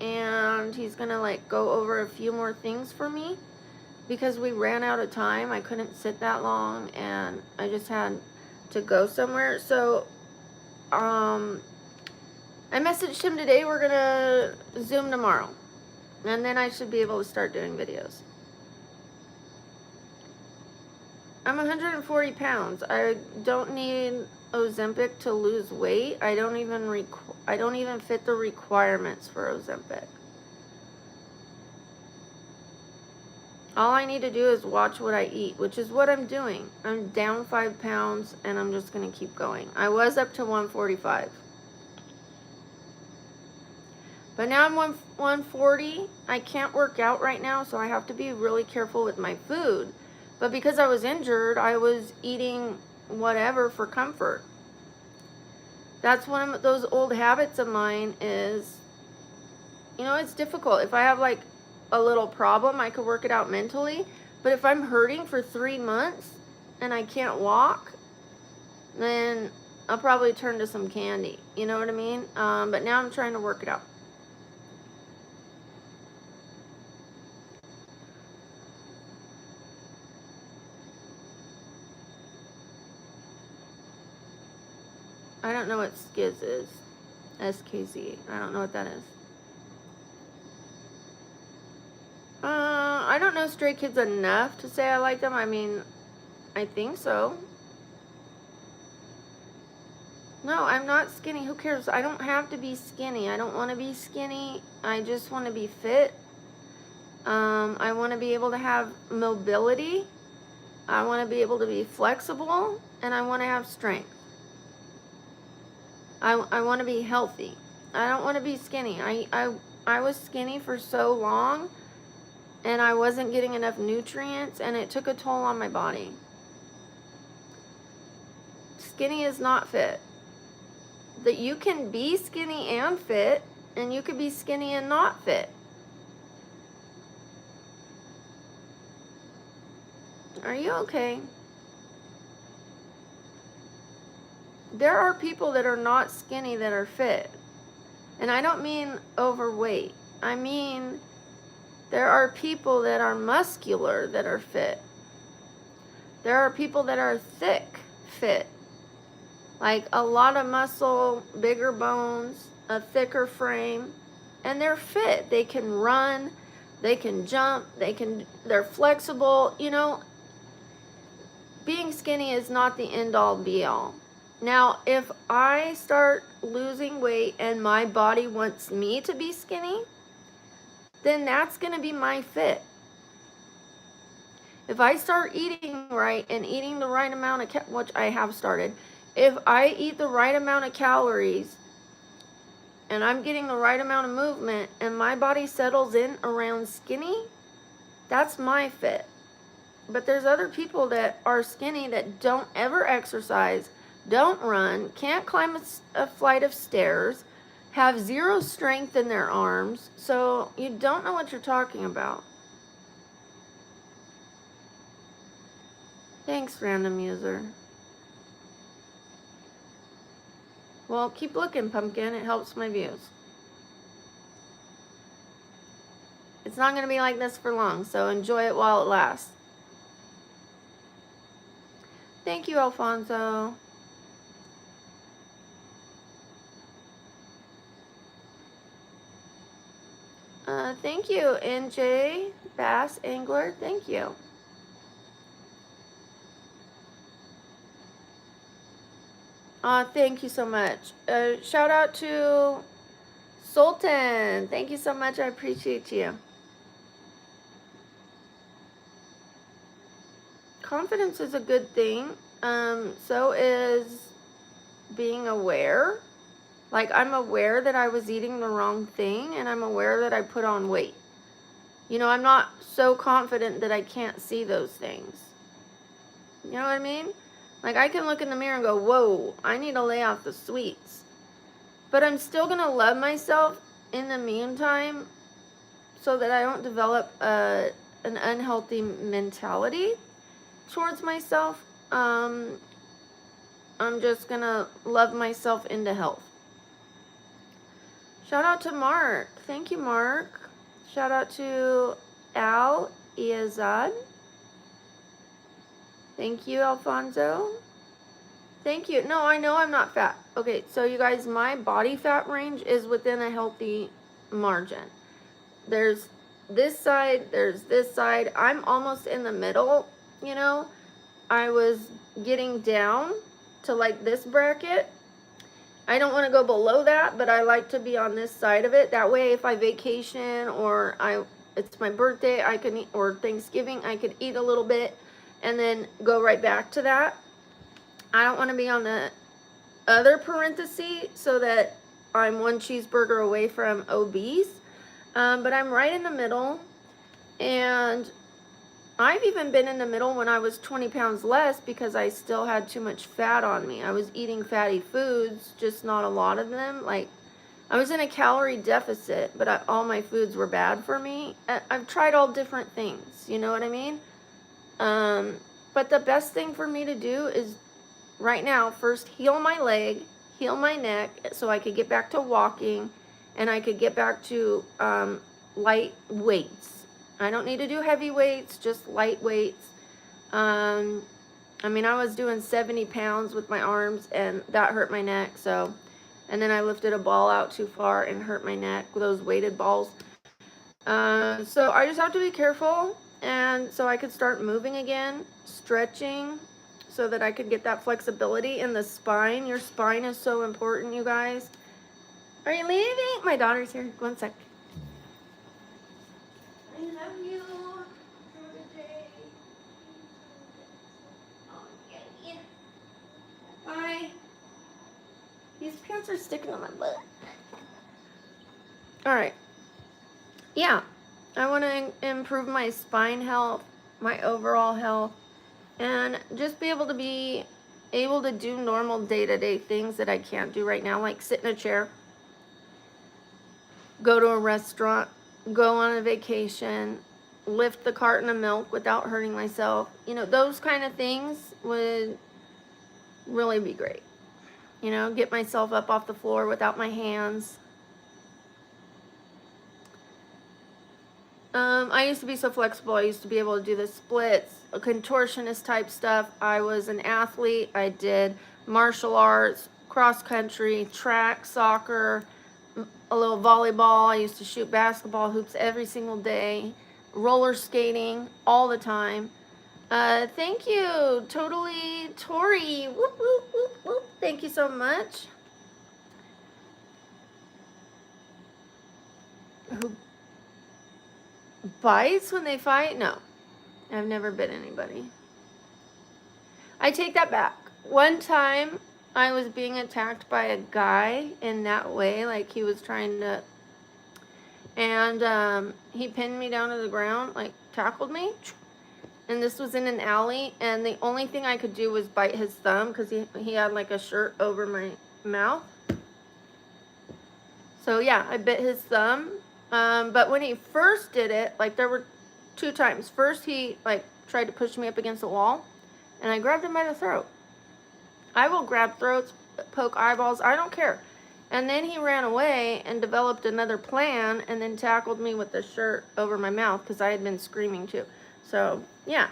and he's going to like go over a few more things for me because we ran out of time. I couldn't sit that long, and I just had to go somewhere. So, I messaged him today. We're going to Zoom tomorrow. And then I should be able to start doing videos. I'm 140 pounds. I don't need Ozempic to lose weight. I don't even fit the requirements for Ozempic. All I need to do is watch what I eat, which is what I'm doing. I'm down 5 pounds, and I'm just going to keep going. I was up to 145. But now I'm 140. I can't work out right now, so I have to be really careful with my food. But because I was injured, I was eating whatever for comfort. That's one of those old habits of mine is, it's difficult. If I have like a little problem, I could work it out mentally. But if I'm hurting for 3 months and I can't walk, then I'll probably turn to some candy. You know what I mean? But now I'm trying to work it out. I don't know what Skiz is. SKZ. I don't know what that is. I don't know Stray Kids enough to say I like them. I mean, I think so. No, I'm not skinny. Who cares? I don't have to be skinny. I don't want to be skinny. I just want to be fit. I want to be able to have mobility. I want to be able to be flexible, and I want to have strength. I want to be healthy. I don't want to be skinny. I was skinny for so long, and I wasn't getting enough nutrients, and it took a toll on my body. Skinny is not fit. That you can be skinny and fit, and you could be skinny and not fit. Are you okay? There are people that are not skinny that are fit. And I don't mean overweight. I mean, there are people that are muscular that are fit. There are people that are thick fit. Like a lot of muscle, bigger bones, a thicker frame, and they're fit. They can run, they can jump, they're flexible. You know, being skinny is not the end all be all. Now, if I start losing weight and my body wants me to be skinny, then that's going to be my fit. If I start eating right and eating the right amount of, which I have started, if I eat the right amount of calories and I'm getting the right amount of movement and my body settles in around skinny, that's my fit. But there's other people that are skinny that don't ever exercise, don't run, can't climb a flight of stairs, have zero strength in their arms, so you don't know what you're talking about. Thanks, random user. Well, keep looking, Pumpkin. It helps my views. It's not going to be like this for long, so enjoy it while it lasts. Thank you, Alfonso. Thank you, NJ Bass Angler. Thank you. Thank you so much. Shout out to Sultan. Thank you so much. I appreciate you. Confidence is a good thing. So is being aware. Like, I'm aware that I was eating the wrong thing, and I'm aware that I put on weight. You know, I'm not so confident that I can't see those things. You know what I mean? Like, I can look in the mirror and go, whoa, I need to lay off the sweets. But I'm still going to love myself in the meantime so that I don't develop an unhealthy mentality towards myself. I'm just going to love myself into health. Shout out to Mark. Thank you, Mark. Shout out to Al Iazad. Thank you, Alfonso. Thank you. No, I know I'm not fat. Okay, so you guys, my body fat range is within a healthy margin. There's this side, there's this side. I'm almost in the middle, you know. I was getting down to like this bracket. I don't want to go below that, but I like to be on this side of it. That way, if I vacation or it's my birthday, I can eat, or Thanksgiving, I could eat a little bit and then go right back to that. I don't want to be on the other parenthesis so that I'm one cheeseburger away from obese. But I'm right in the middle, and I've even been in the middle when I was 20 pounds less because I still had too much fat on me. I was eating fatty foods, just not a lot of them. Like, I was in a calorie deficit, but all my foods were bad for me. I've tried all different things, you know what I mean? But the best thing for me to do is right now, first heal my leg, heal my neck, so I could get back to walking, and I could get back to light weights. I don't need to do heavy weights, just light weights. I mean, I was doing 70 pounds with my arms, and that hurt my neck, so. And then I lifted a ball out too far and hurt my neck with those weighted balls. So I just have to be careful. and so I could start moving again, stretching, so that I could get that flexibility in the spine. Your spine is so important, you guys. Are you leaving? My daughter's here. 1 sec. I love you. Have a good day. Oh, yeah. Bye. These pants are sticking on my butt. All right. Yeah. I want to improve my spine health, my overall health, and just be able to do normal day-to-day things that I can't do right now, like sit in a chair, go to a restaurant, go on a vacation, lift the carton of milk without hurting myself. You know, those kind of things would really be great. You know, get myself up off the floor without my hands. I used to be so flexible. I used to be able to do the splits, contortionist type stuff. I was an athlete. I did martial arts, cross country, track, soccer, a little volleyball. I used to shoot basketball hoops every single day, roller skating all the time. Thank you, totally Tori. Whoop, whoop, whoop, whoop. Thank you so much. Who bites when they fight? No, I've never bit anybody. I take that back. One time I was being attacked by a guy in that way, like he was trying to, and he pinned me down to the ground, like tackled me. And this was in an alley, and the only thing I could do was bite his thumb because he had like a shirt over my mouth. So yeah, I bit his thumb. But when he first did it, like there were 2 times. First he like tried to push me up against the wall, and I grabbed him by the throat. I will grab throats, poke eyeballs, I don't care. And then he ran away and developed another plan and then tackled me with the shirt over my mouth because I had been screaming too. So, yeah.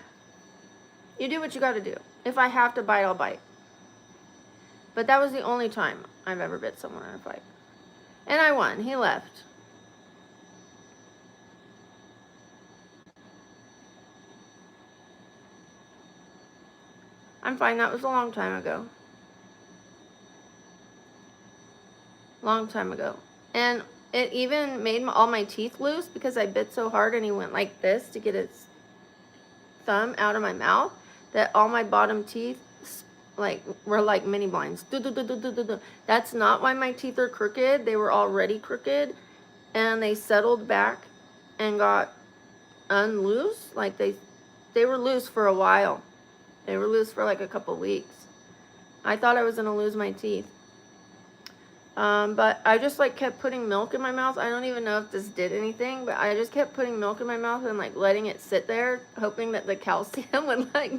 You do what you gotta do. If I have to bite, I'll bite. But that was the only time I've ever bit someone in a fight. And I won. He left. I'm fine. That was a long time ago. Long time ago. And it even made all my teeth loose because I bit so hard and he went like this to get his thumb out of my mouth that all my bottom teeth like were like mini blinds. That's not why my teeth are crooked. They were already crooked and they settled back and got unloose. Like they were loose for a while. They were loose for like a couple weeks. I thought I was gonna lose my teeth. But I just like kept putting milk in my mouth. I don't even know if this did anything, but I just kept putting milk in my mouth and like letting it sit there, hoping that the calcium would like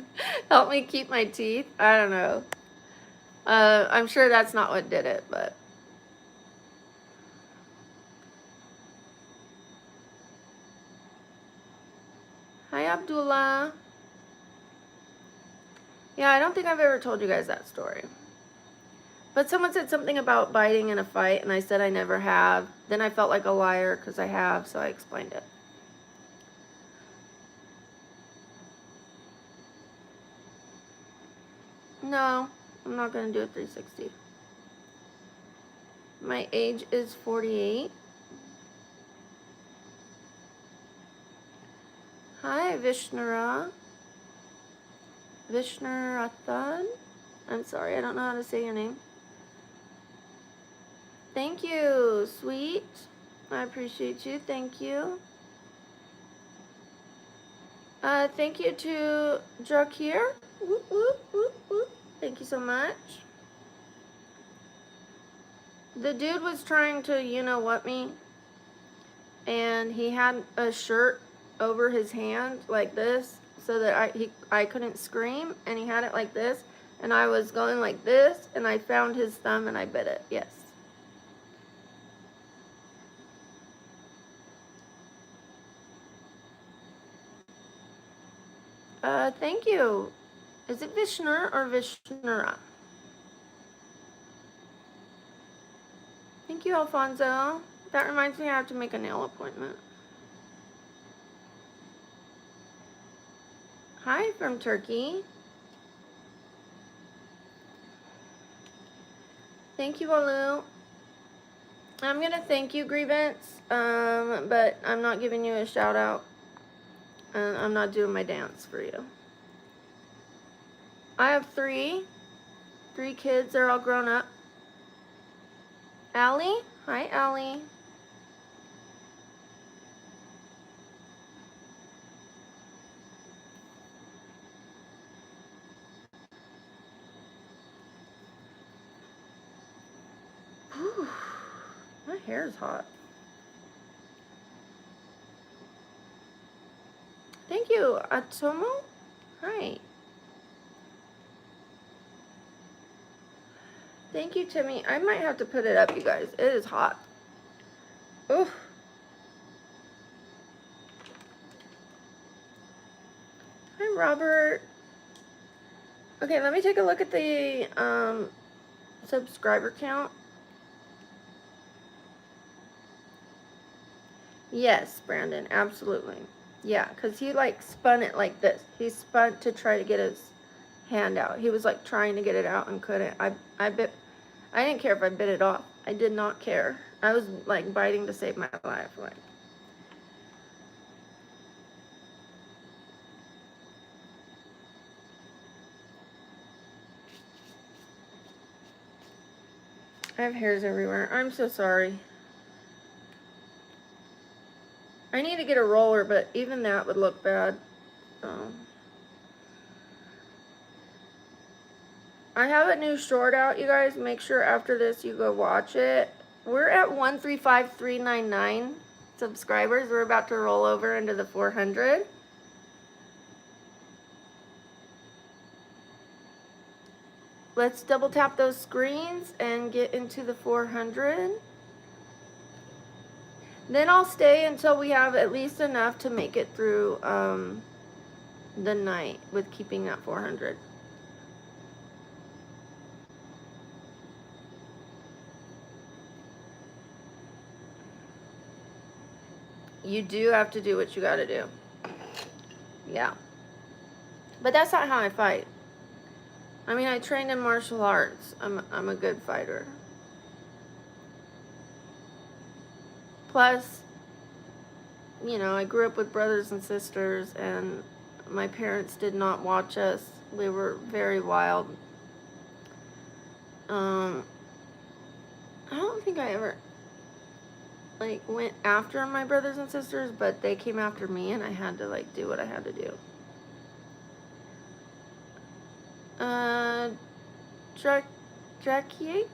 help me keep my teeth. I don't know. I'm sure that's not what did it, but. Hi, Abdullah. Yeah, I don't think I've ever told you guys that story. But someone said something about biting in a fight, and I said I never have. Then I felt like a liar because I have, so I explained it. No, I'm not going to do a 360. My age is 48. Hi, Vishnura. Vishnurathan. I'm sorry, I don't know how to say your name. Thank you, sweet. I appreciate you. Thank you. Thank you to Jakir. Whoop, whoop, whoop, whoop. Thank you so much. The dude was trying to, you know what me, and he had a shirt over his hand like this so that I couldn't scream, and he had it like this, and I was going like this, and I found his thumb and I bit it. Yes. Thank you. Is it Vishnur or Vishnura? Thank you, Alfonso. That reminds me I have to make a nail appointment. Hi from Turkey. Thank you, Alu. I'm gonna thank you, Grievance, but I'm not giving you a shout out. And I'm not doing my dance for you. I have three kids. They're all grown up. Allie? Hi, Allie. Whew. My hair's hot. Thank you, Atomo. Hi. Thank you, Timmy. I might have to put it up, you guys. It is hot. Oof. Hi, Robert. Okay, let me take a look at the subscriber count. Yes, Brandon, absolutely. Yeah, because he like spun it like this. He spun to try to get his hand out. He was like trying to get it out and couldn't. I didn't care if I bit it off. I did not care. I was like biting to save my life. Like, I have hairs everywhere. I'm so sorry. I need to get a roller, but even that would look bad. I have a new short out, you guys. Make sure after this you go watch it. We're at 135,399 subscribers. We're about to roll over into the 400. Let's double tap those screens and get into the 400. Then I'll stay until we have at least enough to make it through the night with keeping that 400. You do have to do what you got to do. Yeah. But that's not how I fight. I mean, I trained in martial arts. I'm a good fighter. Plus, you know, I grew up with brothers and sisters, and my parents did not watch us. We were very wild. I don't think I ever like went after my brothers and sisters, but they came after me, and I had to like do what I had to do. Drakir?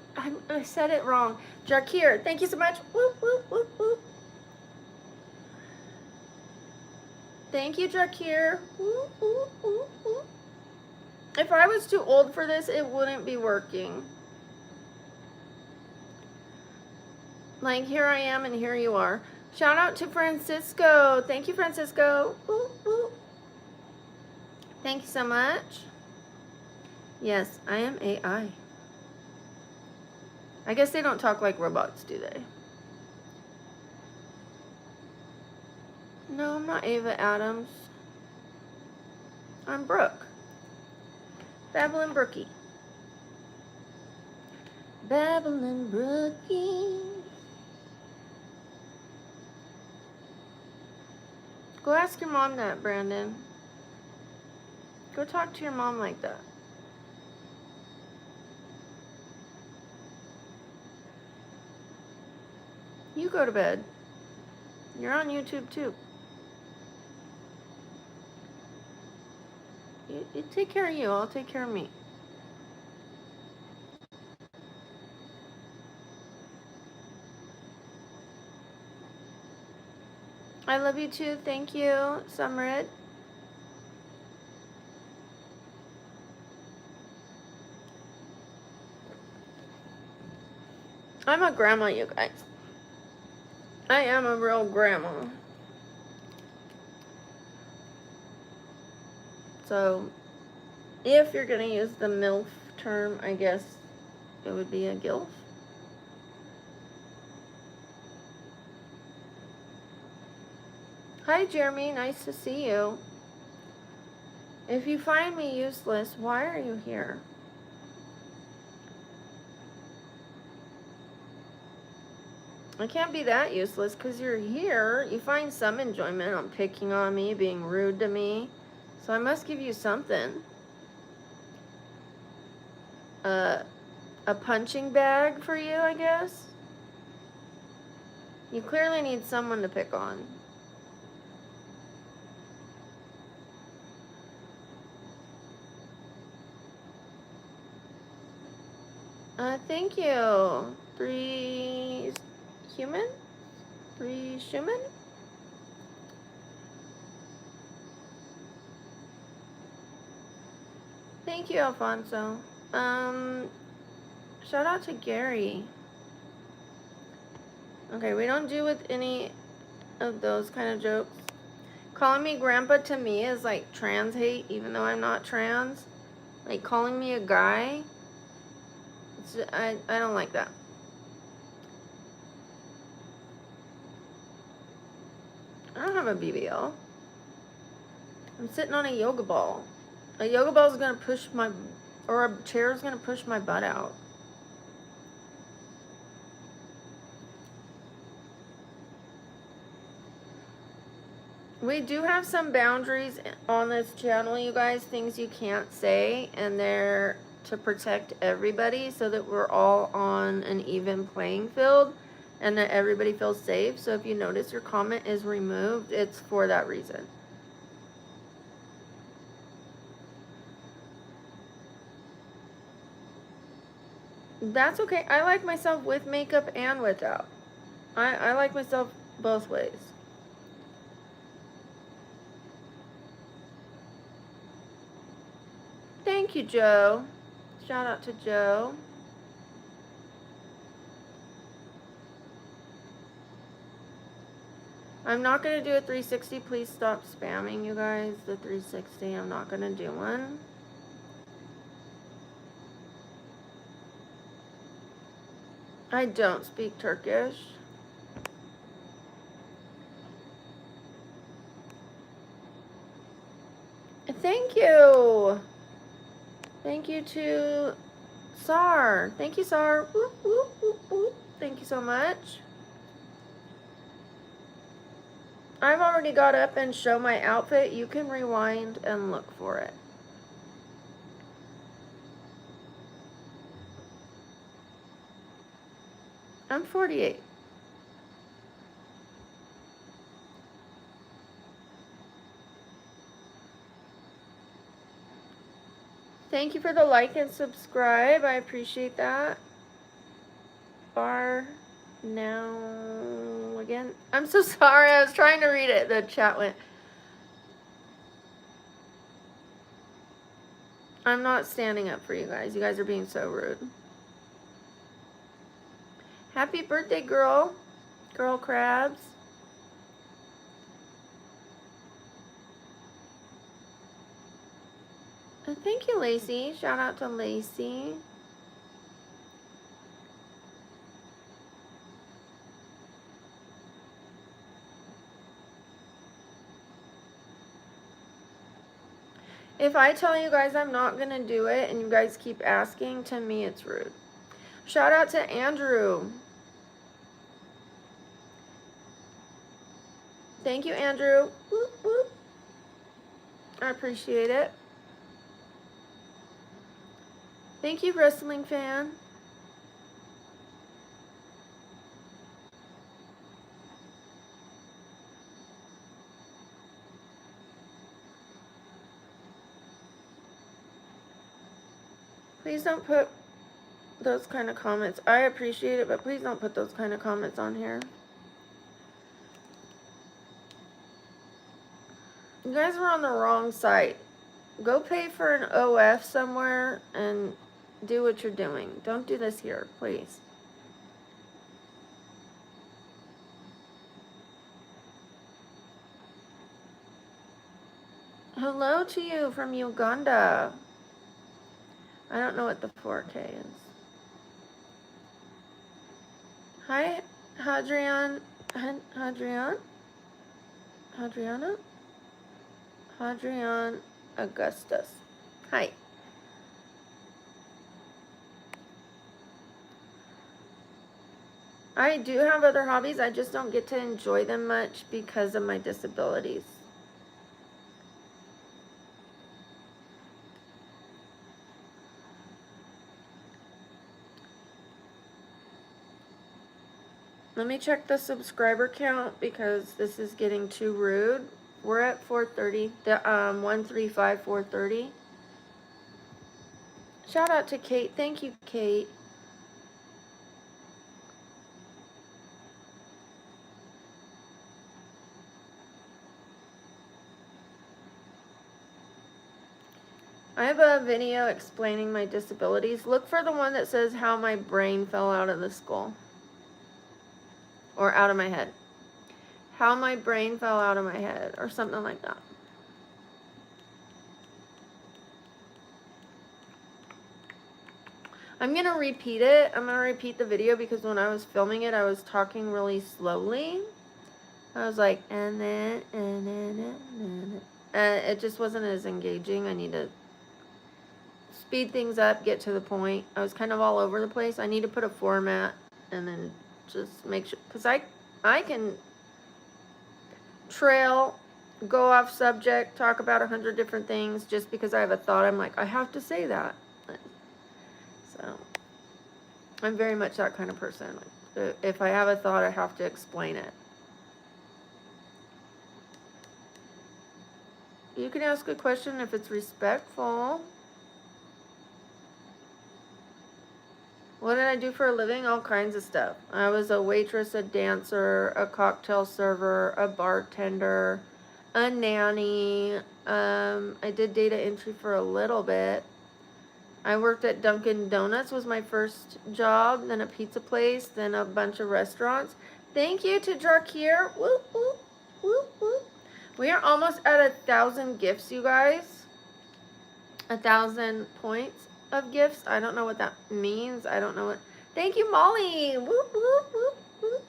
I said it wrong. Drakir, thank you so much. Whoop, whoop, whoop, whoop. Thank you, Drakir. Whoop, whoop, whoop, whoop. If I was too old for this, it wouldn't be working. Like, here I am and here you are. Shout out to Francisco. Thank you, Francisco. Whoop, whoop. Thank you so much. Yes, I am AI. I guess they don't talk like robots, do they? No, I'm not Ava Adams. I'm Brooke. BabblingBrookie. BabblingBrookie. Go ask your mom that, Brandon. Go talk to your mom like that. You go to bed. You're on YouTube too. You take care of you. I'll take care of me. I love you too. Thank you, Summerit. I'm a grandma, you guys. I am a real grandma. So, if you're gonna use the MILF term, I guess it would be a GILF. Hi, Jeremy. Nice to see you. If you find me useless, why are you here? I can't be that useless because you're here. You find some enjoyment on picking on me, being rude to me. So I must give you something. A punching bag for you, I guess? You clearly need someone to pick on. Thank you. 3 human? 3 Schumann? Thank you, Alfonso. Shout out to Gary. Okay, we don't do with any of those kind of jokes. Calling me grandpa to me is like trans hate, even though I'm not trans. Like calling me a guy, I don't like that. I don't have a BBL. I'm sitting on a yoga ball. A yoga ball is gonna push my, or a chair is gonna push my butt out. We do have some boundaries on this channel, you guys, things you can't say, and they're to protect everybody so that we're all on an even playing field and that everybody feels safe. So if you notice your comment is removed, it's for that reason. That's okay. I like myself with makeup and without. I like myself both ways. Thank you, Joe. Shout out to Joe. I'm not going to do a 360. Please stop spamming, you guys. The 360, I'm not going to do one. I don't speak Turkish. Thank you. Thank you to Sar. Thank you, Sar. Whoop, whoop, whoop, whoop. Thank you so much. I've already got up and show my outfit. You can rewind and look for it. I'm 48. Thank you for the like and subscribe. I appreciate that. Bar now again. I'm so sorry. I was trying to read it. The chat went. I'm not standing up for you guys. You guys are being so rude. Happy birthday, girl. Girl crabs. Thank you, Lacey. Shout out to Lacey. If I tell you guys I'm not going to do it and you guys keep asking, to me it's rude. Shout out to Andrew. Thank you, Andrew. Whoop, whoop. I appreciate it. Thank you, wrestling fan. Please don't put those kind of comments. I appreciate it, but please don't put those kind of comments on here. You guys are on the wrong site. Go pay for an OF somewhere and do what you're doing. Don't do this here, please. Hello to you from Uganda. I don't know what the 4K is. Hi, Hadrian. Hadrian? Hadriana? Hadrian. Augustus. Hi. I do have other hobbies. I just don't get to enjoy them much because of my disabilities. Let me check the subscriber count because this is getting too rude. We're at 430. The 135 430. Shout out to Kate. Thank you, Kate. I have a video explaining my disabilities. Look for the one that says how my brain fell out of the skull. Or out of my head. How my brain fell out of my head. Or something like that. I'm going to repeat it. I'm going to repeat the video because when I was filming it, I was talking really slowly. I was like, and then. It just wasn't as engaging. I need to speed things up, get to the point. I was kind of all over the place. I need to put a format and then just make sure. Because I can trail, go off subject, talk about 100 different things just because I have a thought. I'm like, I have to say that. So I'm very much that kind of person. If I have a thought, I have to explain it. You can ask a question if it's respectful. What did I do for a living? All kinds of stuff. I was a waitress, a dancer, a cocktail server, a bartender, a nanny. I did data entry for a little bit. I worked at Dunkin' Donuts was my first job, then a pizza place, then a bunch of restaurants. Thank you to Drakir. Whoop, whoop, whoop, whoop. We are almost at 1,000 gifts, you guys. 1,000 points of gifts. I don't know what that means. I don't know what. Thank you, Molly. Whoop, whoop, whoop, whoop.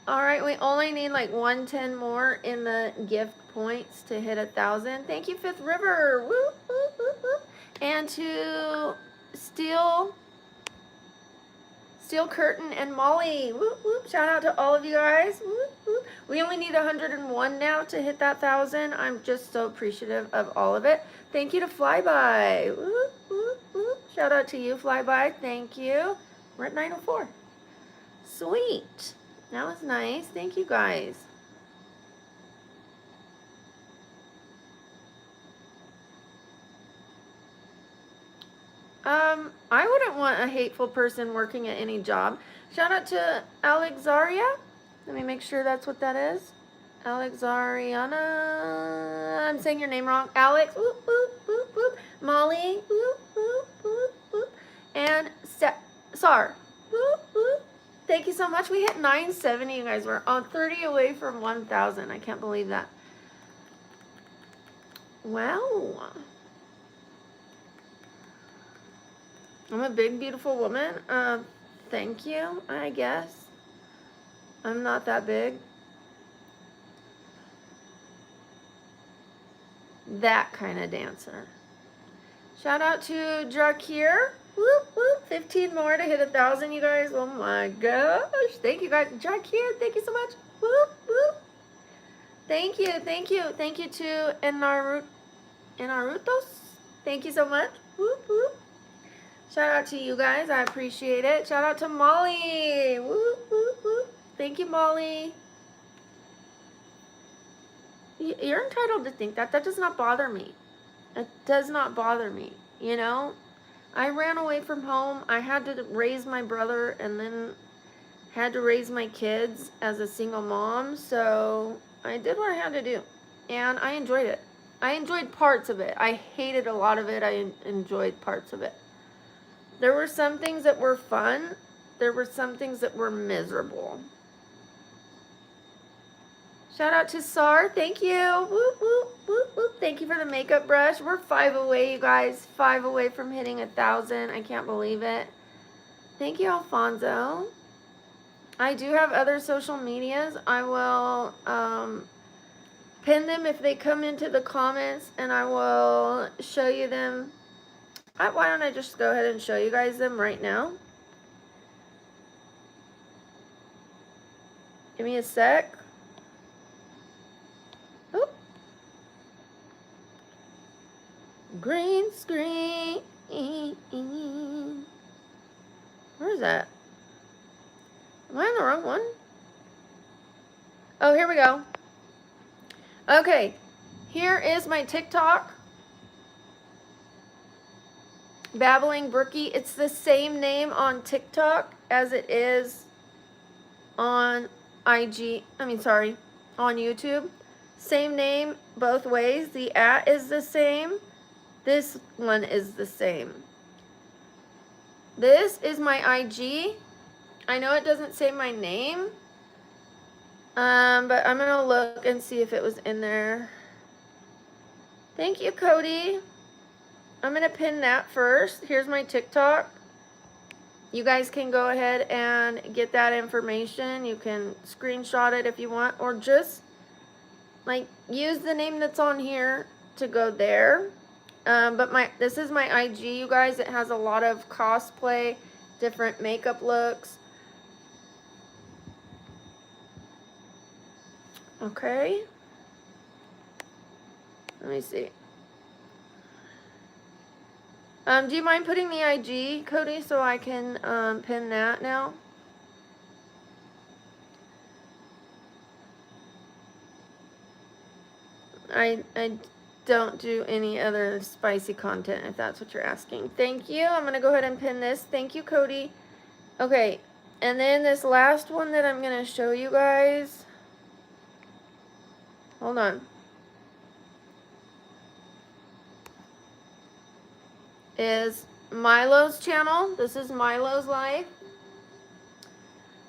All right, we only need like 110 more in the gift points to hit 1,000. Thank you, Fifth River. Whoop, whoop, whoop, whoop. And to Steel Curtain and Molly. Whoop, whoop. Shout out to all of you guys. Whoop, whoop. We only need 101 now to hit that 1,000. I'm just so appreciative of all of it. Thank you to Flyby. Whoop, whoop, whoop. Shout out to you, Flyby. Thank you. We're at 904. Sweet. That was nice. Thank you, guys. I wouldn't want a hateful person working at any job. Shout out to Alexaria. Let me make sure that's what that is. Alexariana. I'm saying your name wrong. Alex. Whoop, whoop, whoop, whoop. Molly. Whoop, whoop, whoop, whoop. And Sar. Whoop, whoop. Thank you so much. We hit 970, you guys. We're on 30 away from 1,000. I can't believe that. Wow. I'm a big, beautiful woman. Thank you, I guess. I'm not that big. That kind of dancer. Shout out to Drakir. Whoop, whoop. 15 more to hit 1,000, you guys. Oh my gosh. Thank you, guys. Drakir, thank you so much. Whoop, whoop. Thank you, thank you. Thank you to Enarutos. Thank you so much. Whoop, whoop. Shout out to you guys. I appreciate it. Shout out to Molly. Whoop, whoop, whoop. Thank you, Molly. You're entitled to think that. That does not bother me. It does not bother me. You know? I ran away from home. I had to raise my brother and then had to raise my kids as a single mom. So I did what I had to do. And I enjoyed it. I enjoyed parts of it. I hated a lot of it. I enjoyed parts of it. There were some things that were fun. There were some things that were miserable. Shout out to Sar. Thank you. Whoop, whoop, whoop, whoop. Thank you for the makeup brush. We're 5 away, you guys. 5 away from hitting 1,000. I can't believe it. Thank you, Alfonso. I do have other social medias. I will pin them if they come into the comments, and I will show you them. Why don't I just go ahead and show you guys them right now? Give me a sec. Oh. Green screen. Where is that? Am I on the wrong one? Oh, here we go. Okay, here is my TikTok. BabblingBrookie. It's the same name on TikTok as it is on on YouTube. Same name both ways. The @ is the same. This one is the same. This is my IG. I know it doesn't say my name, but I'm gonna look and see if it was in there. Thank you, Cody. I'm gonna pin that first. Here's my TikTok. You guys can go ahead and get that information. You can screenshot it if you want, or just like use the name that's on here to go there. But this is my IG, you guys. It has a lot of cosplay, different makeup looks. Okay. Let me see. Do you mind putting the IG, Cody, so I can pin that now? I don't do any other spicy content, if that's what you're asking. Thank you. I'm going to go ahead and pin this. Thank you, Cody. Okay, and then this last one that I'm going to show you guys. Hold on. Is Milo's channel. This is Milo's Life.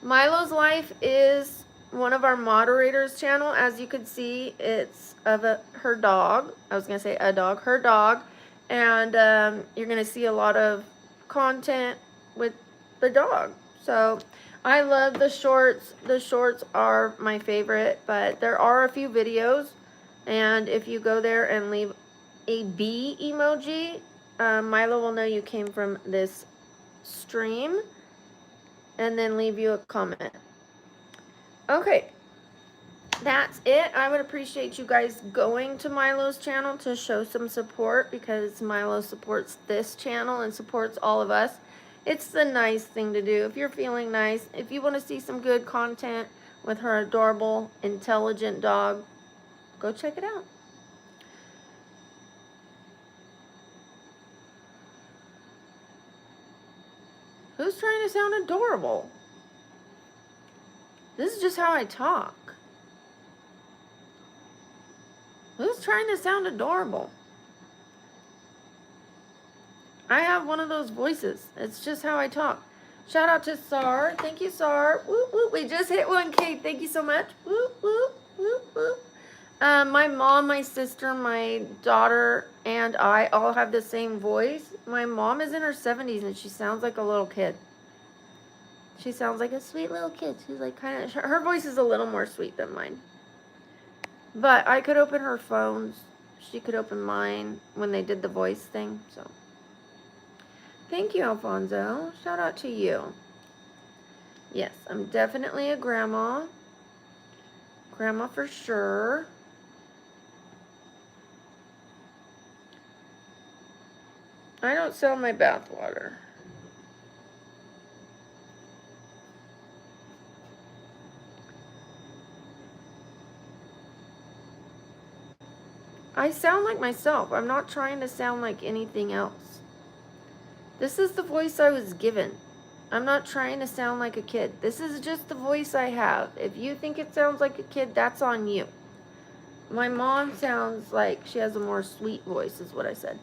Milo's Life is one of our moderators' channel. As you can see, it's of her dog. I was going to say a dog. Her dog. And you're going to see a lot of content with the dog. So I love the shorts. The shorts are my favorite. But there are a few videos. And if you go there and leave a bee emoji, Milo will know you came from this stream, and then leave you a comment. Okay, that's it. I would appreciate you guys going to Milo's channel to show some support, because Milo supports this channel and supports all of us. It's the nice thing to do. If you're feeling nice, if you want to see some good content with her adorable, intelligent dog, go check it out. Who's trying to sound adorable? This is just how I talk. Who's trying to sound adorable? I have one of those voices. It's just how I talk. Shout out to Sar. Thank you, Sar. Whoop, whoop. We just hit 1K. Thank you so much. Whoop, whoop, whoop, whoop. My mom, my sister, my daughter, and I all have the same voice. My mom is in her 70s, and she sounds like a little kid. She sounds like a sweet little kid. She's like kind of, her voice is a little more sweet than mine. But I could open her phones. She could open mine when they did the voice thing. So, thank you, Alfonso. Shout out to you. Yes, I'm definitely a grandma. Grandma for sure. I don't sell my bathwater. I sound like myself. I'm not trying to sound like anything else. This is the voice I was given. I'm not trying to sound like a kid. This is just the voice I have. If you think it sounds like a kid, that's on you. My mom sounds like she has a more sweet voice, is what I said.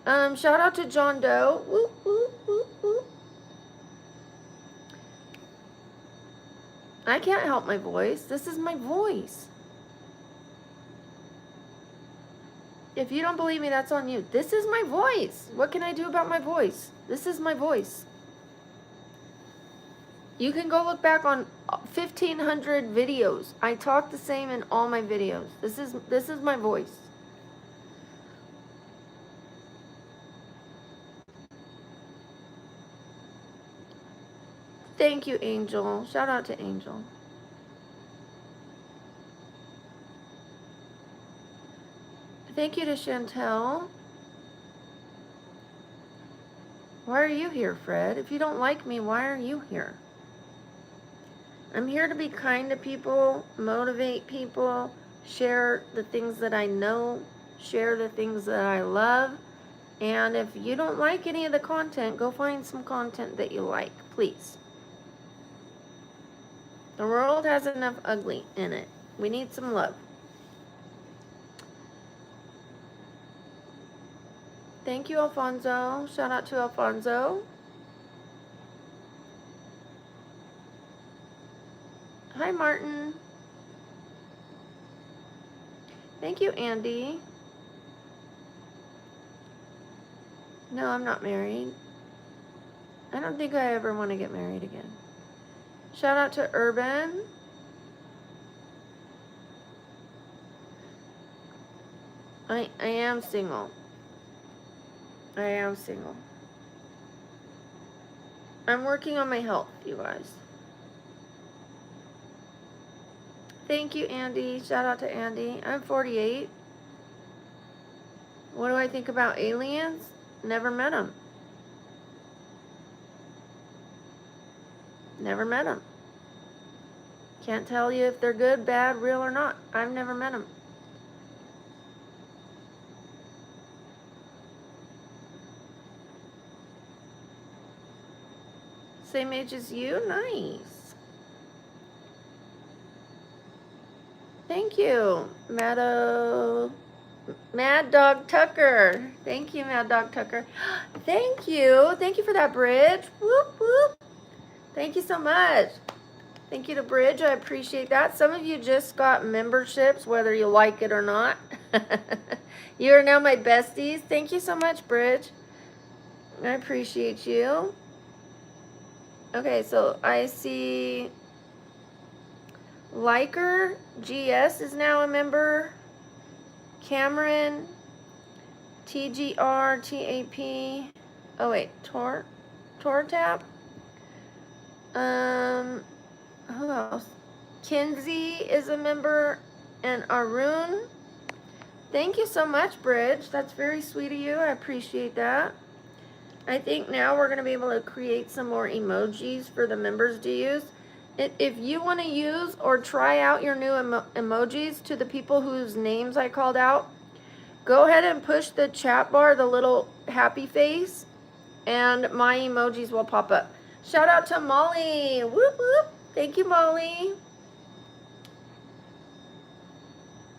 Shout out to John Doe. Woo, woo, woo, woo. I can't help my voice. This is my voice. If you don't believe me, that's on you. This is my voice. What can I do about my voice? This is my voice. You can go look back on 1,500 videos. I talk the same in all my videos. This is my voice. Thank you, Angel. Shout out to Angel. Thank you to Chantel. Why are you here, Fred? If you don't like me, why are you here? I'm here to be kind to people, motivate people, share the things that I know, share the things that I love. And if you don't like any of the content, go find some content that you like, please. The world has enough ugly in it. We need some love. Thank you, Alfonso. Shout out to Alfonso. Hi, Martin. Thank you, Andy. No, I'm not married. I don't think I ever want to get married again. Shout out to Urban. I am single. I am single. I'm working on my health, you guys. Thank you, Andy. Shout out to Andy. I'm 48. What do I think about aliens? Never met them. Never met them. Can't tell you if they're good, bad, real, or not. I've never met them. Same age as you? Nice. Thank you, Mad Dog Tucker. Thank you, Mad Dog Tucker. Thank you. Thank you for that bridge. Whoop, whoop. Thank you so much. Thank you to Bridge. I appreciate that. Some of you just got memberships, whether you like it or not. You are now my besties. Thank you so much, Bridge. I appreciate you. Okay, so I see Liker GS is now a member. Cameron, TGR, TAP. Oh wait, Tortap. Who else? Kinsey is a member, and Arun. Thank you so much, Bridge. That's very sweet of you. I appreciate that. I think now we're going to be able to create some more emojis for the members to use. If you want to use or try out your new emojis to the people whose names I called out, go ahead and push the chat bar, the little happy face, and my emojis will pop up. Shout out to Molly. Whoop, whoop. Thank you, Molly.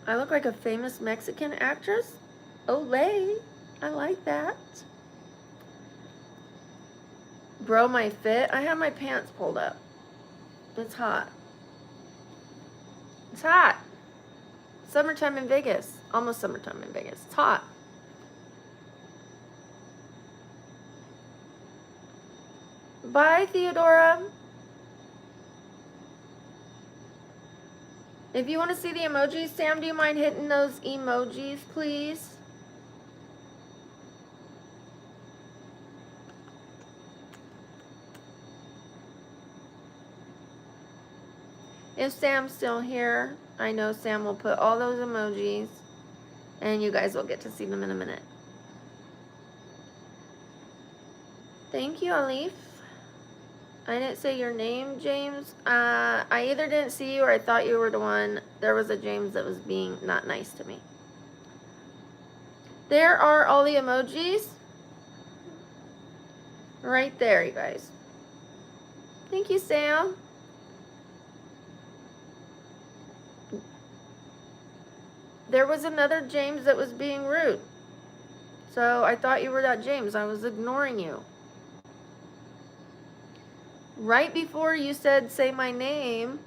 I look like a famous Mexican actress. Olay. I like that. Bro, my fit. I have my pants pulled up. It's hot. It's hot. Summertime in Vegas. Almost summertime in Vegas. It's hot. Bye, Theodora. If you want to see the emojis, Sam, do you mind hitting those emojis, please? If Sam's still here, I know Sam will put all those emojis, and you guys will get to see them in a minute. Thank you, Alif. I didn't say your name, James. I either didn't see you or I thought you were the one. There was a James that was being not nice to me. There are all the emojis. Right there, you guys. Thank you, Sam. There was another James that was being rude. So I thought you were that James. I was ignoring you. Right before you said, say my name,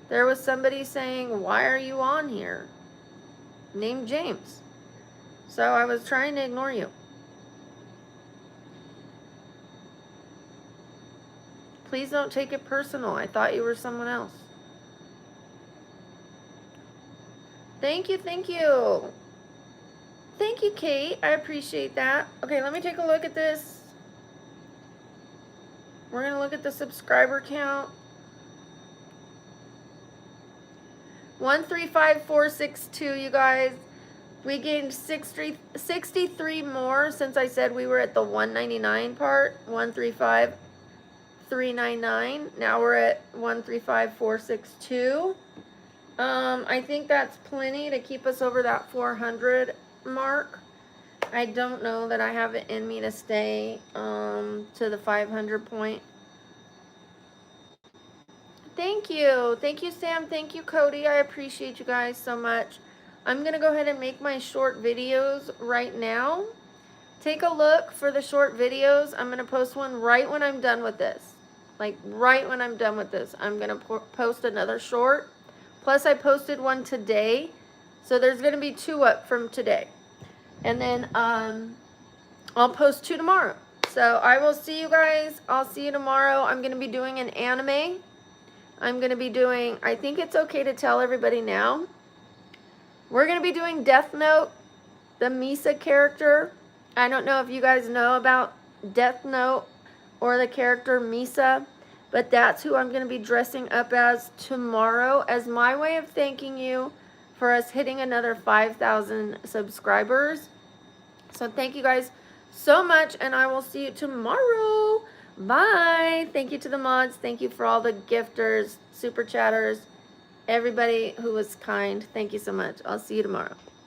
there was somebody saying, why are you on here? Named James. So I was trying to ignore you. Please don't take it personal. I thought you were someone else. Thank you, thank you. Thank you, Kate. I appreciate that. Okay, let me take a look at this. We're going to look at the subscriber count. 135462, you guys. We gained 63 more since I said we were at the 199 part. 135399. Now we're at 135462. I think that's plenty to keep us over that 400 mark. I don't know that I have it in me to stay to the 500 point. Thank you. Thank you, Sam. Thank you, Cody. I appreciate you guys so much. I'm going to go ahead and make my short videos right now. Take a look for the short videos. I'm going to post one right when I'm done with this. Like right when I'm done with this, I'm going to post another short. Plus I posted one today. So there's going to be 2 up from today. And then I'll post 2 tomorrow. So I will see you guys. I'll see you tomorrow. I'm going to be doing an anime. I'm going to be doing, I think it's okay to tell everybody now. We're going to be doing Death Note, the Misa character. I don't know if you guys know about Death Note or the character Misa, but that's who I'm going to be dressing up as tomorrow as my way of thanking you for us hitting another 5,000 subscribers. So thank you guys so much, and I will see you tomorrow. Bye. Thank you to the mods. Thank you for all the gifters, super chatters, everybody who was kind. Thank you so much. I'll see you tomorrow.